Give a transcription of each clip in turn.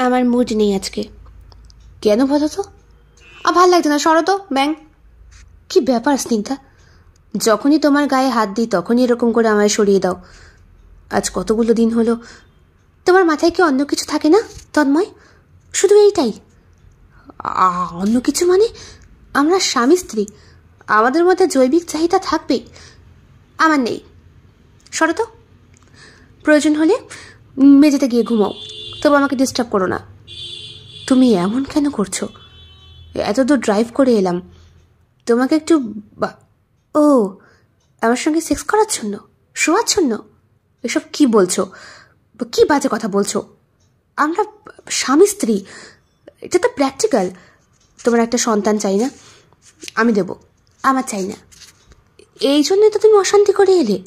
আমার মুড নেই আজকে। কেন বলো তো? ভাল লাগছে না, সরো তো ব্যাং। কি ব্যাপার স্নিগ্ধা, যখনই তোমার গায়ে হাত দিই তখনই এরকম করে আমায় সরিয়ে দাও। আজ কতগুলো দিন হলো। তোমার মাথায় কি অন্য কিছু থাকে না তন্ময়? শুধু এইটাই? অন্য কিছু মানে? আমরা স্বামী স্ত্রী, আমাদের মধ্যে জৈবিক চাহিদা থাকবেই। আমার নেই, সরো তো। প্রয়োজন হলে মেঝেতে গিয়ে ঘুমাও, তবু আমাকে ডিস্টার্ব করো না। তুমি এমন কেন করছো? এত দূর ড্রাইভ করে এলাম, তোমাকে একটু ও আমার সঙ্গে সেক্স করার জন্য, শোয়ার জন্য? এসব কি বলছো? কি বাজে কথা বলছো? আমরা স্বামী স্ত্রী, এটা তো প্র্যাকটিক্যাল। তোমার একটা সন্তান চাই না? আমি দেব। আমার চাই না, এই জন্যই তো তুমি অশান্তি করে এলে।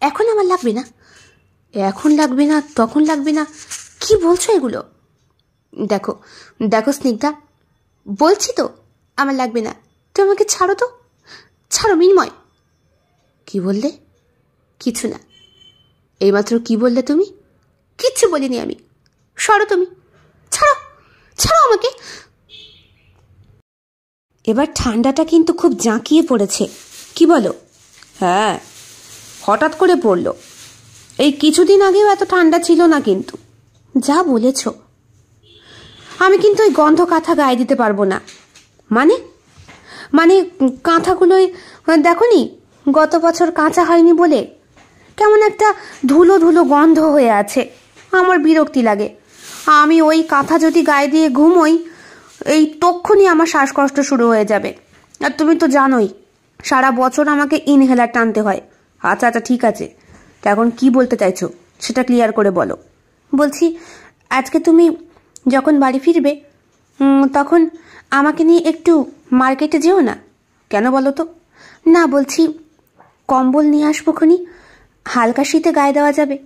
এখন আমার লাগবে না, এখন লাগবে না, তখন লাগবে না, কি বলছো এগুলো? দেখো দেখো স্নিগ্ধা, বলছি তো আমার লাগবে না। তুমি আমাকে ছাড়ো তো, ছাড়ো মিন্ময়। কি বললে? কিছু না। এইমাত্র কি বললে তুমি? কিচ্ছু বলিনি আমি। সরো তুমি, ছাড়ো, ছাড়ো আমাকে। এবার ঠান্ডাটা কিন্তু খুব জাঁকিয়ে পড়েছে, কি বলো? হ্যাঁ, হঠাৎ করে পড়লো। এই কিছুদিন আগেও এত ঠান্ডা ছিল না কিন্তু। যা বলেছ। আমি কিন্তু ওই গন্ধ কাঁথা গায়ে দিতে পারবো না। মানে মানে কাঁথাগুলোই দেখোনি, গত বছর কাঁচা হয়নি বলে কেমন একটা ধুলো ধুলো গন্ধ হয়ে আছে। আমার বিরক্তি লাগে। আমি ওই কাঁথা যদি গায়ে দিয়ে ঘুমোই, এই তক্ষুনি আমার শ্বাসকষ্ট শুরু হয়ে যাবে। আর তুমি তো জানোই সারা বছর আমাকে ইনহেলার টানতে হয়। আচ্ছা আচ্ছা ঠিক আছে, তো এখন কি বলতে চাইছো সেটা ক্লিয়ার করে বলো। বলছি, আজকে তুমি যখন বাড়ি ফিরবে তখন আমাকে নিয়ে একটু মার্কেটে যেও না। কেন বলো তো? না, বলছি কম্বল নিয়ে আসবো খনি, হালকা শীতে গায়ে দেওয়া যাবে।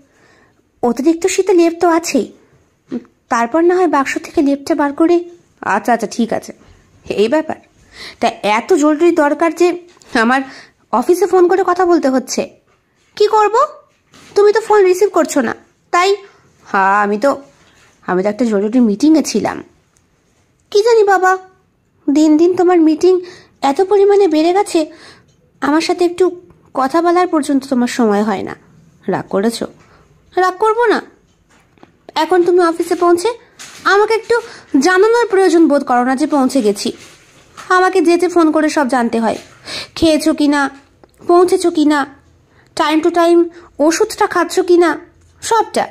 অতিরিক্ত শীতে লেপ তো আছেই, তারপর না হয় বাক্স থেকে লেপটা বার করে। আচ্ছা আচ্ছা ঠিক আছে, এই ব্যাপার। তা এত জরুরি দরকার যে আমার অফিসে ফোন করে কথা বলতে হচ্ছে। কি করব? তুমি তো ফোন রিসিভ করছো না, তাই। হ্যাঁ, আমি তো একটা জরুরি মিটিংয়ে ছিলাম। কি জানি বাবা, দিন দিন তোমার মিটিং এত পরিমাণে বেড়ে গেছে, আমার সাথে একটু কথা বলার পর্যন্ত তোমার সময় হয় না। রাগ করেছো? রাগ করবো না। এখন তুমি অফিসে পৌঁছে আমাকে একটু জানানোর প্রয়োজন বোধ করো না যে পৌঁছে গেছি? আমাকে যেতে ফোন করে সব জানতে হয়, খেয়েছো কি না, পৌঁছেছো কি না, টাইম টু টাইম ওষুধটা খাচ্ছ কি না, সবটা।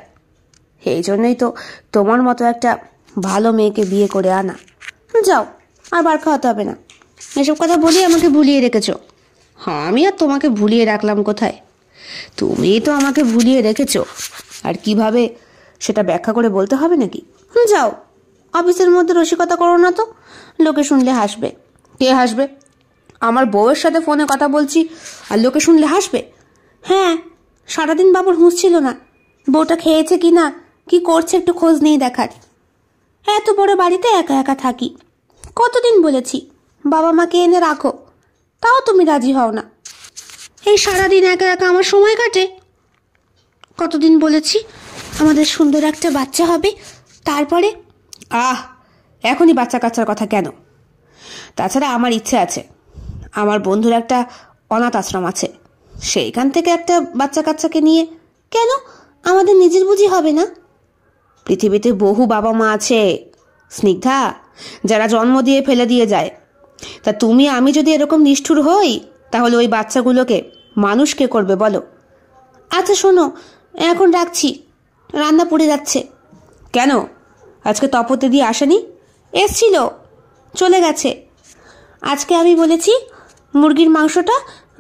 এই জন্যই তো তোমার মতো একটা ভালো মেয়েকে বিয়ে করে আনা। যাও, আর বার খাওয়াতে হবে না। এসব কথা বলি আমাকে ভুলিয়ে রেখেছো। হ্যাঁ, আমি আর তোমাকে ভুলিয়ে রাখলাম কোথায়? তুমি তো আমাকে ভুলিয়ে রেখেছো। আর কিভাবে সেটা ব্যাখ্যা করে বলতে হবে নাকি? যাও, অফিসের মধ্যে রসিকতা করো না তো, লোকে শুনলে হাসবে। কে হাসবে? আমার বউয়ের সাথে ফোনে কথা বলছি আর লোকে শুনলে হাসবে? হ্যাঁ, সারাদিন বাবুর হুঁশ ছিল না, বউটা খেয়েছে কি না, কি করছে একটু খোঁজ নেই দেখার। এত বড় বাড়িতে একা একা থাকি, কতদিন বলেছি বাবা মাকে এনে রাখো, তাও তুমি রাজি হও না। এই সারাদিন একা একা আমার সময় কাটে। কতদিন বলেছি আমাদের সুন্দর একটা বাচ্চা হবে, তারপরে। এখনই বাচ্চা কাচ্চার কথা কেন? তাছাড়া আমার ইচ্ছে আছে, আমার বন্ধুর একটা অনাথ আশ্রম আছে, সেইখান থেকে একটা বাচ্চা কাচ্চাকে নিয়ে। কেন, আমাদের নিজের বুঝি হবে না? পৃথিবীতে বহু বাবা মা আছে স্নিগ্ধা, যারা জন্ম দিয়ে ফেলে দিয়ে যায়। তা তুমি আমি যদি এরকম নিষ্ঠুর হই, তাহলে ওই বাচ্চাগুলোকে মানুষ কে করবে বলো? আচ্ছা শোনো, এখন রাখছি, রান্না পড়ে যাচ্ছে। কেন, আজকে তপতে দিয়ে আসেনি? এসছিল, চলে গেছে। আজকে আমি বলেছি মুরগির মাংসটা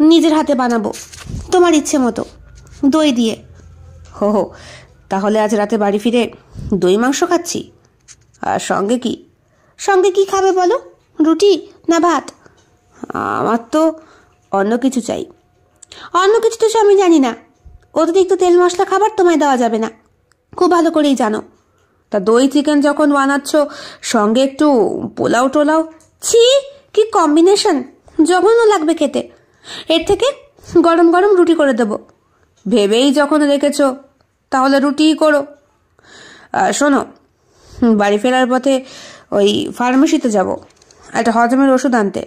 নিজের হাতে বানাবো, তোমার ইচ্ছে মতো, দই দিয়ে। হো হো, তাহলে আজ রাতে বাড়ি ফিরে দই মাংস খাচ্ছি। আর সঙ্গে কি? সঙ্গে কি খাবে বলো? রুটি না ভাত? আমার তো অন্য কিছু চাই। অন্য কিছু তো আমি জানি না, অতিরিক্ত তেল মশলা খাবার তোমায় দেওয়া যাবে না, খুব ভালো করেই জানো। তা দই চিকেন যখন বানাচ্ছ, সঙ্গে একটু পোলাও টোলাও। ছি, কি কম্বিনেশন, জঘন্য লাগবে খেতে। এর থেকে গরম গরম রুটি করে দেব। ভেবেই যখন রেখেছো, তাহলে রুটিই করো। শোনো, বাড়ি ফেরার পথে ওই ফার্মেসিতে যাব, একটা হজমের ওষুধ আনতে।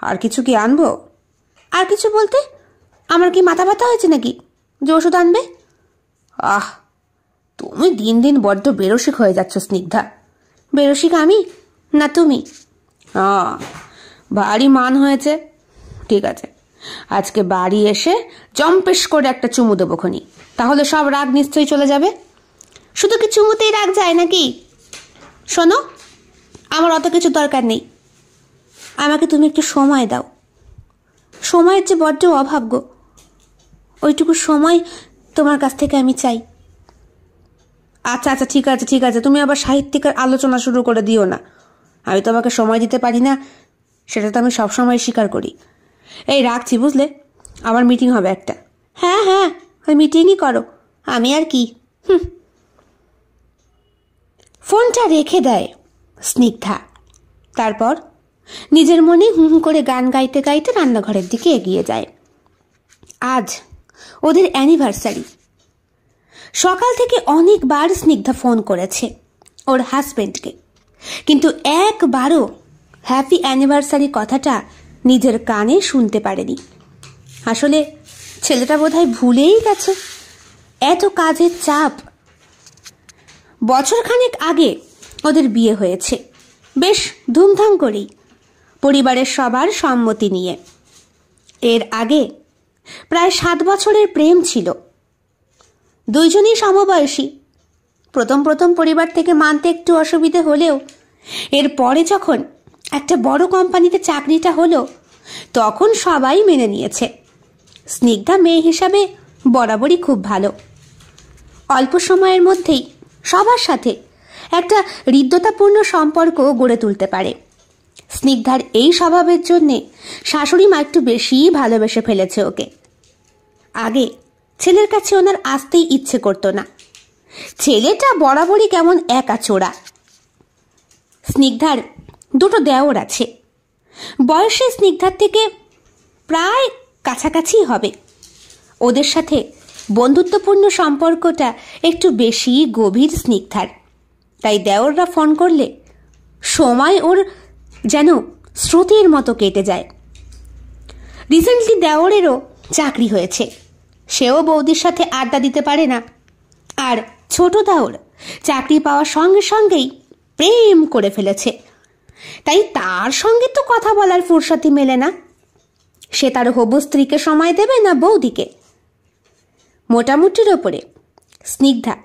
আর কিছু কি আনবো? আর কিছু বলতে আমার কি মাথা ব্যথা হয়েছে নাকি যে ওষুধ আনবে? আহ, তুমি দিন দিন বড্ড বেরসিক হয়ে যাচ্ছ স্নিগ্ধা। বেরসিক আমি না তুমি? ভারী মান হয়েছে। ঠিক আছে, আজকে বাড়ি এসে জম্পেশ করে একটা চুমু দেবো খনি, তাহলে সব রাগ নিশ্চয়ই চলে যাবে। শুধু কি চুমুতেই রাগ যায় নাকি? শোনো, আমার অত কিছু দরকার নেই। আমাকে তুমি একটু সময় দাও। সময়ের যে বড্ড অভাব গো, ওইটুকু সময় তোমার কাছ থেকে আমি চাই। আচ্ছা আচ্ছা, ঠিক আছে ঠিক আছে, তুমি আবার সাহিত্যিকের আলোচনা শুরু করে দিও না। আমি তোমাকে সময় দিতে পারি না, সেটা তো আমি সবসময় স্বীকার করি। এই রাখছি, বুঝলে, আমার মিটিং হবে একটা। হ্যাঁ হ্যাঁ, ওই মিটিংই করো, আমি আর কি। ফোনটা রেখে দেয় স্নিগ্ধা। তারপর নিজের মনে হুম করে গান গাইতে গাইতে রান্নাঘরের দিকে এগিয়ে যায়। আজ ওদের অ্যানিভার্সারি। সকাল থেকে অনেকবার স্নিগ্ধা ফোন করেছে ওর হাজবেন্ডকে, কিন্তু একবারও হ্যাপি অ্যানিভার্সারি কথাটা নিজের কানে শুনতে পারেনি। আসলে ছেলেটা বোধহয় ভুলেই গেছে, এত কাজের চাপ। বছরখানেক আগে ওদের বিয়ে হয়েছে, বেশ ধুমধাম করেই, পরিবারের সবার সম্মতি নিয়ে। এর আগে প্রায় 7 বছরের প্রেম ছিল। দুইজনই সমবয়সী। প্রথম পরিবার থেকে মানতে একটু অসুবিধে হলেও এরপরে যখন একটা বড় কোম্পানিতে চাকরিটা হলো, তখন সবাই মেনে নিয়েছে। স্নিগ্ধা মেয়ে হিসাবে বরাবরই খুব ভালো। অল্প সময়ের মধ্যেই সবার সাথে একটা হৃদ্যতাপূর্ণ সম্পর্ক গড়ে তুলতে পারে। স্নিগ্ধার এই স্বভাবের জন্যে শাশুড়ি মা একটু বেশিই ভালোবেসে ফেলেছে ওকে। আগে ছেলের কাছে ওনার আসতেই ইচ্ছে করতো না। ছেলেটা বরাবরই কেমন একাচোরা। স্নিগ্ধার 2 দেওর আছে, বয়সে স্নিগ্ধার থেকে প্রায় কাছাকাছি হবে। ওদের সাথে বন্ধুত্বপূর্ণ সম্পর্কটা একটু বেশি গভীর স্নিগ্ধার। তাই দেওররা ফোন করলে সময় ওর যেন স্রোতের মতো কেটে যায়। রিসেন্টলি দেওরেরও চাকরি হয়েছে, সেও বৌদির সাথে আড্ডা দিতে পারে না। আর ছোট দেওর চাকরি পাওয়ার সঙ্গে সঙ্গেই প্রেম করে ফেলেছে, তাই তার সঙ্গে তো কথা বলার ফুরসতি মেলে না। সে তার হবু স্ত্রীকে সময় দেবে না বৌদিকে। মোটামুটির ওপরে স্নিগ্ধা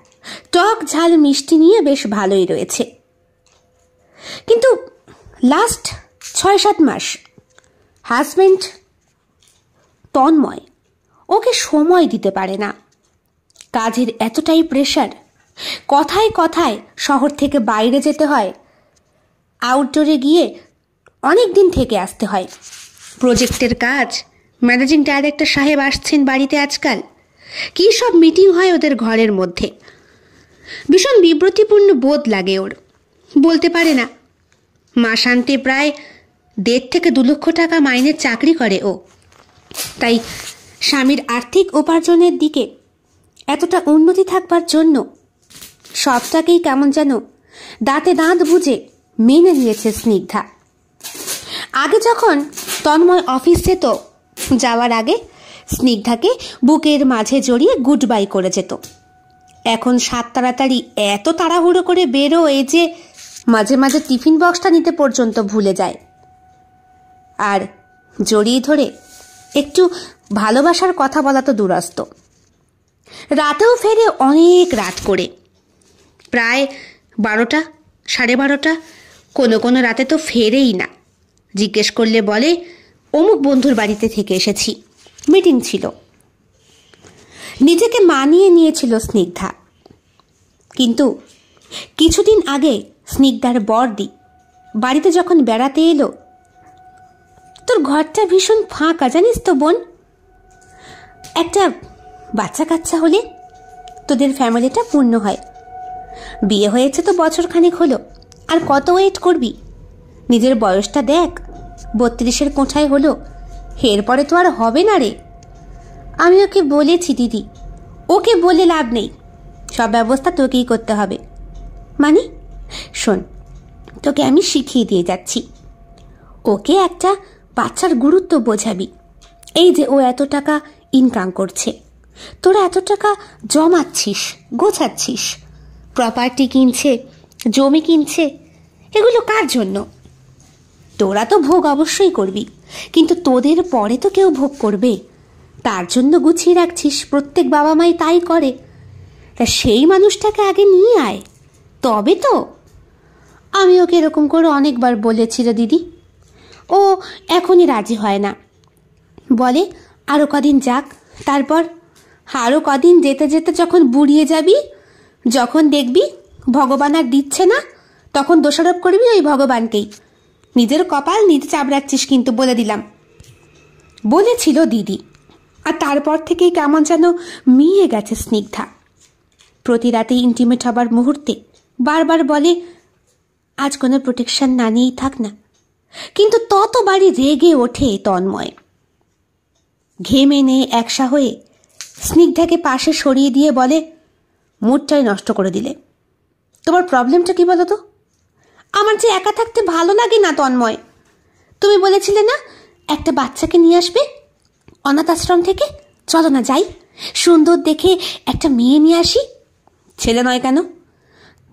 টক ঝাল মিষ্টি নিয়ে বেশ ভালোই রয়েছে। কিন্তু লাস্ট 6-7 মাস হাজবেন্ড তন্ময় ওকে সময় দিতে পারে না। কাজের এতটাই প্রেশার, কথায় কথায় শহর থেকে বাইরে যেতে হয়, আউটডোরে গিয়ে অনেক দিন থেকে আসতে হয়। প্রজেক্টের কাজ, ম্যানেজিং ডাইরেক্টর সাহেব আসছেন বাড়িতে আজকাল, কী সব মিটিং হয় ওদের ঘরের মধ্যে। ভীষণ বিব্রতিপূর্ণ বোধ লাগে ওর, বলতে পারে না। মাসান্তে প্রায় 1.5 থেকে 2 লক্ষ টাকা মাইনের চাকরি করে ও। তাই স্বামীর আর্থিক উপার্জনের দিকে এতটা উন্নতি থাকবার জন্য সবটাকেই কেমন যেন দাঁতে দাঁত বুঝে মেনে নিয়েছে স্নিগ্ধা। আগে যখন তন্ময় অফিস যেত, যাওয়ার আগে স্নিগ্ধাকে বুকের মাঝে জড়িয়ে গুড বাই করে যেত। এখন 7 তাড়াতাড়ি এত তাড়াহুড়ো করে বেরোয় যে মাঝে মাঝে টিফিন বক্সটা নিতে পর্যন্ত ভুলে যায়। আর জড়িয়ে ধরে একটু ভালোবাসার কথা বলা তো দূরস্থ, রাতেও ফেরে অনেক রাত করে, প্রায় 12টা, 12:30। কোনো রাতে তো ফেরেই না। জিজ্ঞেস করলে বলে অমুক বন্ধুর বাড়িতে থেকে এসেছি, মিটিং ছিল। নিজেকে মানিয়ে নিয়েছিল স্নিগ্ধা। কিন্তু কিছুদিন আগে স্নিগ্ধার বড়দি বাড়িতে যখন বেড়াতে এলো, তোর ঘরটা ভীষণ ফাঁকা জানিস তো বোন, একটা বাচ্চা কাচ্চা হলে তোদের ফ্যামিলিটা পূর্ণ হয়। বিয়ে হয়েছে তো বছরখানেক হলো, আর কত ওয়েট করবি? নিজের বয়সটা দেখ, 32-এর কোঠায় হলো, এরপরে তো আর হবে না রে। আমি ওকে বলেছি দিদি, ওকে বলে লাভ নেই, সব ব্যবস্থা তোকেই করতে হবে। মানে শোন, তোকে আমি শিখিয়ে দিয়ে যাচ্ছি। ওকে একটা বাচ্চার গুরুত্ব বোঝাবি। এই যে ও এত টাকা ইনকাম করছে, তোরা এত টাকা জমাচ্ছিস, গোছাচ্ছিস, প্রপার্টি কিনছে, জমি কিনছে, এগুলো কার জন্য? তোরা তো ভোগ অবশ্যই করবি, কিন্তু তোদের পরে তো কেউ ভোগ করবে, তার জন্য গুছিয়ে রাখছিস। প্রত্যেক বাবা মাই তাই করে। তা সেই মানুষটাকে আগে নিয়ে আয়, তবে তো। আমি ওকে এরকম করে অনেকবার বলেছি রে দিদি, ও এখনই রাজি হয় না। বলে আরও কদিন যাক, তারপর আরও কদিন যেতে যেতে যখন বুড়িয়ে যাবি, যখন দেখবি ভগবান আর দিচ্ছে না, তখন দোষারোপ করবি ওই ভগবানকেই। নিজের কপাল নিজে চাবড়াচ্ছিস কিন্তু, বলে দিলাম। বলেছিল দিদি। আর তারপর থেকেই কেমন যেন মিয়ে গেছে স্নিগ্ধা। প্রতি রাতে ইন্টিমেট হবার মুহূর্তে বারবার বলে আজ কোনো প্রোটেকশন না নিয়েই থাক না, কিন্তু ততবারই রেগে ওঠে তন্ময়। ঘেমে নিয়ে একসা হয়ে স্নিগ্ধাকে পাশে সরিয়ে দিয়ে বলে, মুডটাই নষ্ট করে দিলে। তোমার প্রবলেমটা কি বলো তো? আমার যে একা থাকতে ভালো লাগে না তন্ময়। তুমি বলেছিলে না একটা বাচ্চাকে নিয়ে আসবে অনাথ আশ্রম থেকে, চলো না যাই, সুন্দর দেখে একটা মেয়ে নিয়ে আসি। ছেলে নয় কেন?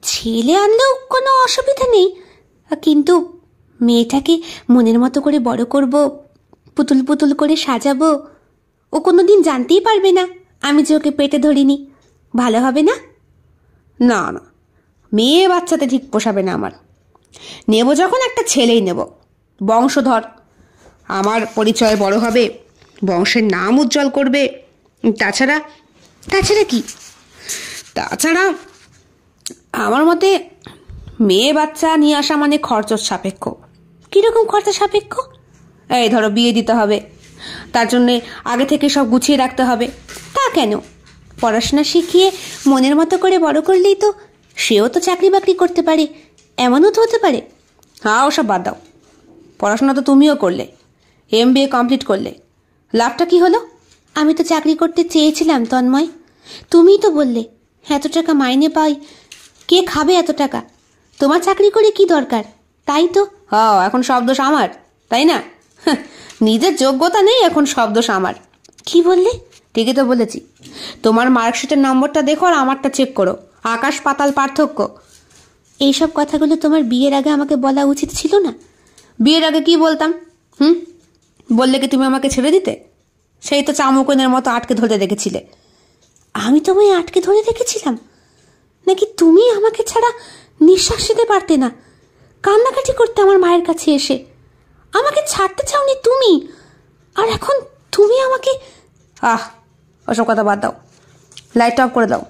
ছেলে আনলেও কোনো অসুবিধা নেই, কিন্তু মেয়েটাকে মনের মতো করে বড় করব, পুতুল পুতুল করে সাজাবো। ও কোনোদিন জানতেই পারবে না আমি যে ওকে পেটে ধরিনি। ভালো হবে না? না না, মেয়ে বাচ্চাতে ঠিক পোষাবে না আমার। নেব যখন একটা ছেলেই নেব, বংশধর, আমার পরিচয় বড় হবে, বংশের নাম উজ্জ্বল করবে। তাছাড়া কি? তাছাড়া আমার মতে মেয়ে বাচ্চা নিয়ে আসা মানে খরচের সাপেক্ষ। কীরকম খরচা সাপেক্ষ? এই ধরো বিয়ে দিতে হবে, তার জন্যে আগে থেকে সব গুছিয়ে রাখতে হবে। তা কেন? পড়াশোনা শিখিয়ে মনের মতো করে বড় করলেই তো সেও তো চাকরি বাকরি করতে পারে, এমনও তো হতে পারে। হ্যাঁ, ওসব বাদ দাও। পড়াশোনা তো তুমিও করলে, MBA কমপ্লিট করলে, লাভটা কি হলো? আমি তো চাকরি করতে চেয়েছিলাম তন্ময়, তুমিই তো বললে এত টাকা মাইনে পাই, কে খাবে এত টাকা? তোমার চাকরি করে কি দরকার? তাই তো। হ্যাঁ, এখন সব দোষ আমার, তাই না? নিজের যোগ্যতা নেই, এখন সব দোষ আমার। কি বললে? ঠিকই তো বলেছি। তোমার মার্কশিটের নম্বরটা দেখো আর আমারটা চেক করো, আকাশ পাতাল পার্থক্য। এইসব কথাগুলো তোমার বিয়ের আগে আমাকে বলা উচিত ছিল না? বিয়ের আগে কি বলতাম? বললে কি তুমি আমাকে ছেড়ে দিতে? সেই তো চামুকনের মতো আটকে ধরে রেখেছিলে। আমি তোমায় আটকে ধরে রেখেছিলাম নাকি তুমি আমাকে ছাড়া নিঃশ্বাস নিতে পারতে না? কান্নাকাটি করতে আমার মায়ের কাছে এসে আমাকে ছাড়তে চাওনি তুমি, আর এখন তুমি আমাকে। ওসব কথা বাদ দাও, লাইট অফ করে দাও।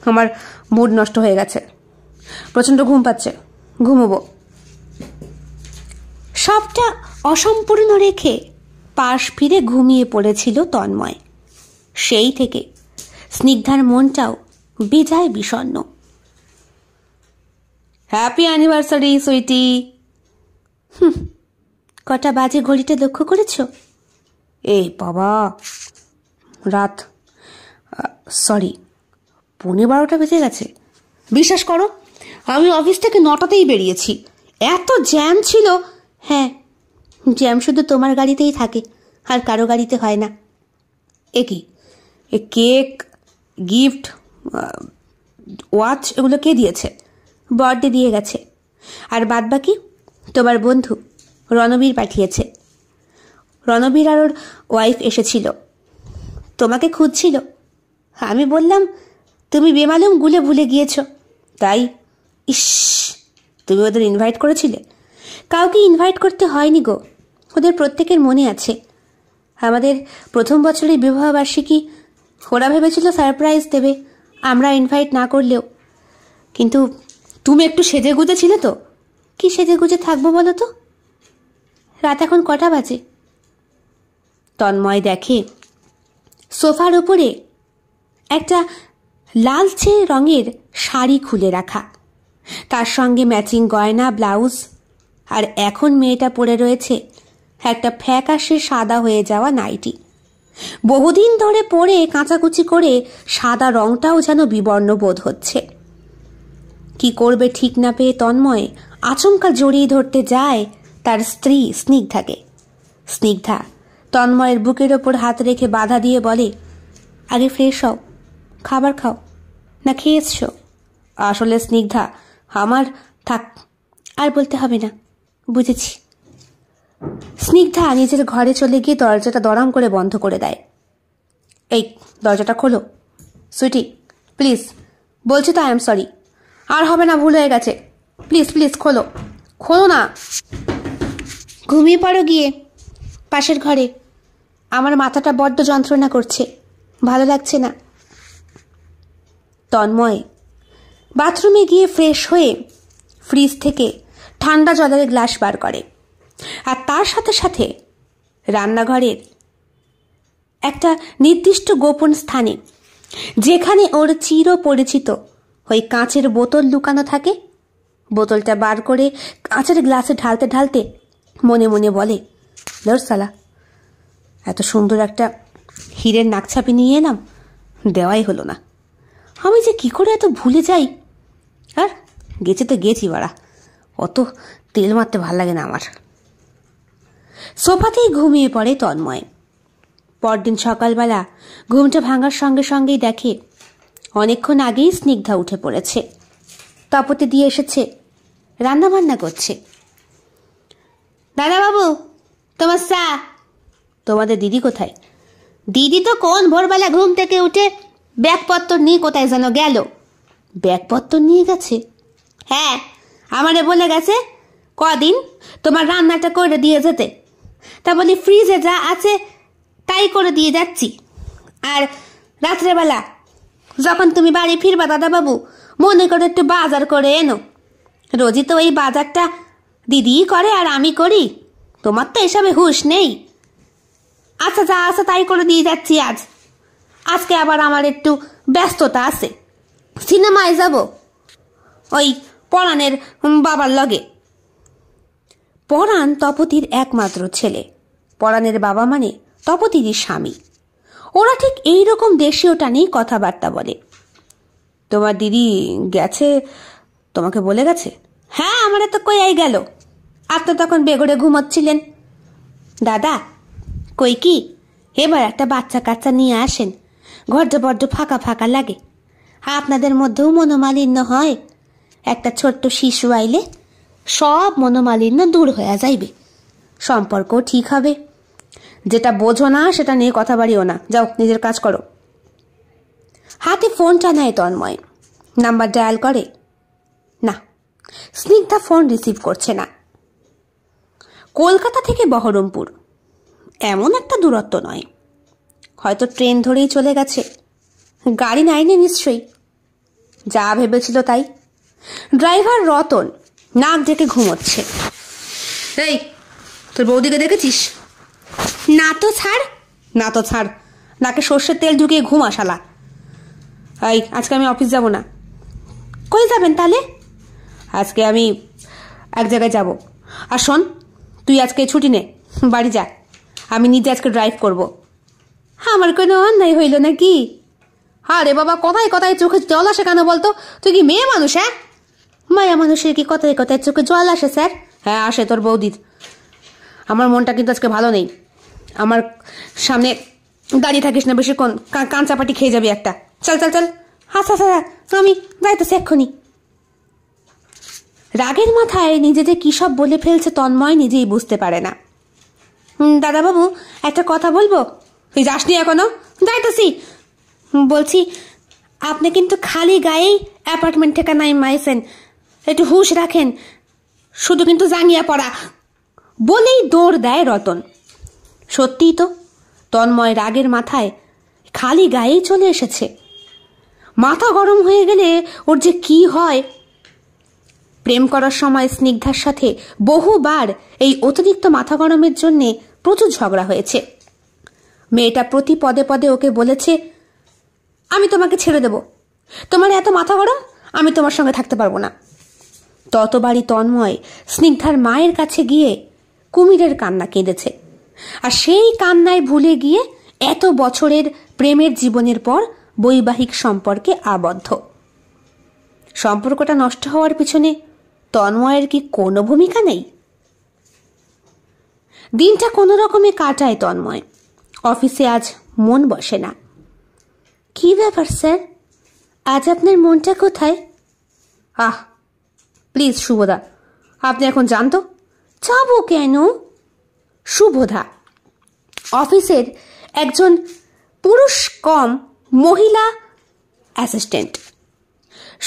আমার মুড নষ্ট হয়ে গেছে, প্রচণ্ড ঘুম পাচ্ছে, ঘুমোবো। সবটা অসম্পূর্ণ রেখে পাশ ফিরে ঘুমিয়ে পড়েছিল তন্ময়। সেই থেকে স্নিগ্ধার মনটাও বেজায় বিষণ্ণ। Happy anniversary sweetie. কটা বাজে ঘড়িটা লক্ষ্য করেছ? এই বাবা, রাত, সরি, 11:15 বেজে গেছে। বিশ্বাস করো, আমি অফিস থেকে 9টাতেই বেরিয়েছি, এত জ্যাম ছিল। হ্যাঁ, জ্যাম শুধু তোমার গাড়িতেই থাকে, আর কারো গাড়িতে হয় না। এ কি, এ কেক, গিফট, ওয়াচ, এগুলো কে দিয়েছে? বার্থডে দিয়ে গেছে। আর বাদ বাকি তোমার বন্ধু রণবীর পাঠিয়েছে। রণবীর আর ওর ওয়াইফ এসেছিল, তোমাকে খুঁজছিল। আমি বললাম তুমি বেমালুম গুলে ভুলে গিয়েছ, তাই। ইস, তুমি ওদের ইনভাইট করেছিলে? কাউকে ইনভাইট করতে হয়নি গো, ওদের প্রত্যেকের মনে আছে। আমাদের প্রথম বছরের বিবাহবার্ষিকী, ওরা ভেবেছিল সারপ্রাইজ দেবে আমরা ইনভাইট না করলেও। কিন্তু তুমি একটু সেজে গুজে ছিলে তো। কি সেজে গুজে থাকবো বলো তো? রাত এখন কটা বাজে? তন্ময় দেখে সোফার ওপরে একটা লালচে রঙের শাড়ি খুলে রাখা, তার সঙ্গে ম্যাচিং গয়না, ব্লাউজ, আর এখন মেয়েটা পরে রয়েছে একটা ফ্যাকাশে সাদা হয়ে যাওয়া নাইটি। বহুদিন ধরে পরে কাঁচাকুচি করে সাদা রংটাও যেন বিবর্ণ বোধ হচ্ছে। কি করবে ঠিক না পেয়ে তন্ময় আচমকা জড়িয়ে ধরতে যায় তার স্ত্রী স্নিগ্ধাকে। স্নিগ্ধা তন্ময়ের বুকের ওপর হাত রেখে বাধা দিয়ে বলে, আগে ফ্রেশ হও, খাবার খাও, না খেয়েছ? আসলে স্নিগ্ধা, আমার থাক, আর বলতে হবে না, বুঝেছি। স্নিগ্ধা নিজের ঘরে চলে গিয়ে দরজাটা দরাম করে বন্ধ করে দেয়। এই দরজাটা খোলো সুইটি, প্লিজ, বলছি তো, আই এম সরি, আর হবে না, ভুল হয়ে গেছে, প্লিজ প্লিজ খোলো, খোলো না। ঘুমিয়ে পড়ো গিয়ে পাশের ঘরে, আমার মাথাটা বড্ড যন্ত্রণা করছে, ভালো লাগছে না। তন্ময় বাথরুমে গিয়ে ফ্রেশ হয়ে ফ্রিজ থেকে ঠান্ডা জলের গ্লাস বার করে, আর তার সাথে সাথে রান্নাঘরের একটা নির্দিষ্ট গোপন স্থানে, যেখানে ওর চির পরিচিত ওই কাঁচের বোতল লুকানো থাকে, বোতলটা বার করে কাঁচের গ্লাসে ঢালতে ঢালতে মনে মনে বলে, সালা, এত সুন্দর একটা হীরের নাকছাপি নিয়ে এলাম, দেওয়াই হলো না, আমি যে কি করে এত ভুলে যাই। আর গেছে তো গেছি বাড়া, অত তেল মারতে ভাল লাগে না আমার। সোফাতেই ঘুমিয়ে পড়ে তন্ময়। পরদিন সকালবেলা ঘুমটা ভাঙার সঙ্গে সঙ্গেই দেখে অনেকক্ষণ আগেই স্নিগ্ধা উঠে পড়েছে, তপতি দিয়ে এসেছে, রান্না বান্না করছে। দাদা বাবু, তোমার চা। তোমাদের দিদি কোথায়? দিদি তো কোন ভোরবেলা ঘুম থেকে উঠে ব্যাগপত্র নিয়ে কোথায় যেন গেল। ব্যাগপত্র নিয়ে গেছে? হ্যাঁ, আমারে বলে গেছে কদিন তোমার রান্নাটা করে দিয়ে যেতে, তা বলি ফ্রিজে যা আছে তাই করে দিয়ে যাচ্ছি। আর রাত্রেবেলা যখন তুমি বাড়ি ফিরবা দাদাবাবু, মনে করে একটু বাজার করে এনো। রোজই তো এই বাজারটা দিদিই করে আর আমি করি, তোমার তো এসবে হুঁশ নেই। আচ্ছা, যা আছে তাই করে দিয়ে যাচ্ছি। আজকে আবার আমার একটু ব্যস্ততা আছে, সিনেমায় যাব ওই পরাণের বাবার লগে। পরাণ তপতির একমাত্র ছেলে, পরাণের বাবা মানে তপতিরই স্বামী। ওরা ঠিক এইরকম দেশীয় টানেই কথাবার্তা বলে। তোমার দিদি গেছে, তোমাকে বলে গেছে? হ্যাঁ, আমারে তো কই গেল, আর তো তখন বেঘরে ঘুমাচ্ছিলেন। দাদা কই কি এবার একটা বাচ্চা কাচ্চা নিয়ে আসেন, ঘরটা বড্ড ফাঁকা ফাঁকা লাগে, আপনাদের মধ্যেও মনোমালিন্য হয়, একটা ছোট্ট শিশু আইলে সব মনোমালিন্য দূর হয়ে যাইবে, সম্পর্ক ঠিক হবে। যেটা বোঝো না সেটা নিয়ে কথা বাড়িও না, যাও নিজের কাজ করো। হাতে ফোনটা নেয় তন্ময়, নাম্বার ডায়াল করে, না, স্নিগ্ধা ফোন রিসিভ করছে না। কলকাতা থেকে বহরমপুর এমন একটা দূরত্ব নয়, হয়তো ট্রেন ধরেই চলে গেছে, গাড়ি নাইনি নিশ্চয়ই। যা ভেবেছিল তাই। ড্রাইভার রতন নাক ডেকে ঘুমোচ্ছে। এই, তোর বৌদিকে দেখেছিস? না তো ছাড়, না তো ছাড়, নাকে সর্ষের তেল ঢুকিয়ে ঘুমা শালা। এই, আজকে আমি অফিস যাব না। কই যাবেন তাহলে? আজকে আমি এক জায়গায় যাব। আর শোন, তুই আজকে ছুটি নে, বাড়ি যা, আমি নিজে আজকে ড্রাইভ করব। আমার কোনো অন্যায় হইল নাকি? আরে বাবা, কথায় কথায় চোখে জল আসে কেন বলতো? তুই কি মেয়ে মানুষ? হ্যাঁ, মায়া মানুষের কি কথায় কথায় চোখে জল আসে স্যার? হ্যাঁ আসে তোর বৌদির। আমার মনটা কিন্তু আজকে ভালো নেই, আমার সামনে দাঁড়িয়ে থাকিস না বেশিক্ষণ, কান চাপাটি খেয়ে যাবি একটা। চল চল চল। আচ্ছা আচ্ছা, আমি যাইতেছি এক্ষুনি। রাগের মাথায় নিজে যে কি সব বলে ফেলছে তন্ময় নিজেই বুঝতে পারে না। দাদাবাবু, একটা কথা বলবো। তুই যাসনি এখনো? যাইতেছি। বলছি, আপনি কিন্তু খালি গায়েই অ্যাপার্টমেন্ট থেকে নাইমাইছেন, একটু হুঁশ রাখেন, শুধু কিন্তু জাঙ্গিয়া পড়া। বলেই দৌড় দেয় রতন। সত্যিই তো, তন্ময় রাগের মাথায় খালি গায়েই চলে এসেছে। মাথা গরম হয়ে গেলে ওর যে কি হয়। প্রেম করার সময় স্নিগ্ধার সাথে বহুবার এই অতিরিক্ত মাথা গরমের জন্যে প্রচুর ঝগড়া হয়েছে। মেয়েটা প্রতি পদে পদে ওকে বলেছে, আমি তোমাকে ছেড়ে দেব, তোমার এত মাথা গরম, আমি তোমার সঙ্গে থাকতে পারবো না। ততবারই তন্ময় স্নিগ্ধার মায়ের কাছে গিয়ে কুমিরের কান্না কেঁদেছে, আর সেই কান্নায় ভুলে গিয়ে এত বছরের প্রেমের জীবনের পর বৈবাহিক সম্পর্কে আবদ্ধ। সম্পর্কটা নষ্ট হওয়ার পিছনে তন্ময়ের কি কোনো ভূমিকা নেই? দিনটা কোনো রকমে কাটায় তন্ময়। অফিসে আজ মন বসে না। কি ব্যাপার স্যার, আজ আপনার মনটা কোথায়? প্লিজ শুভদা, আপনি এখন যান তো। যাবো কেন? শুভদা অফিসের একজন পুরুষ কম মহিলা অ্যাসিস্ট্যান্ট।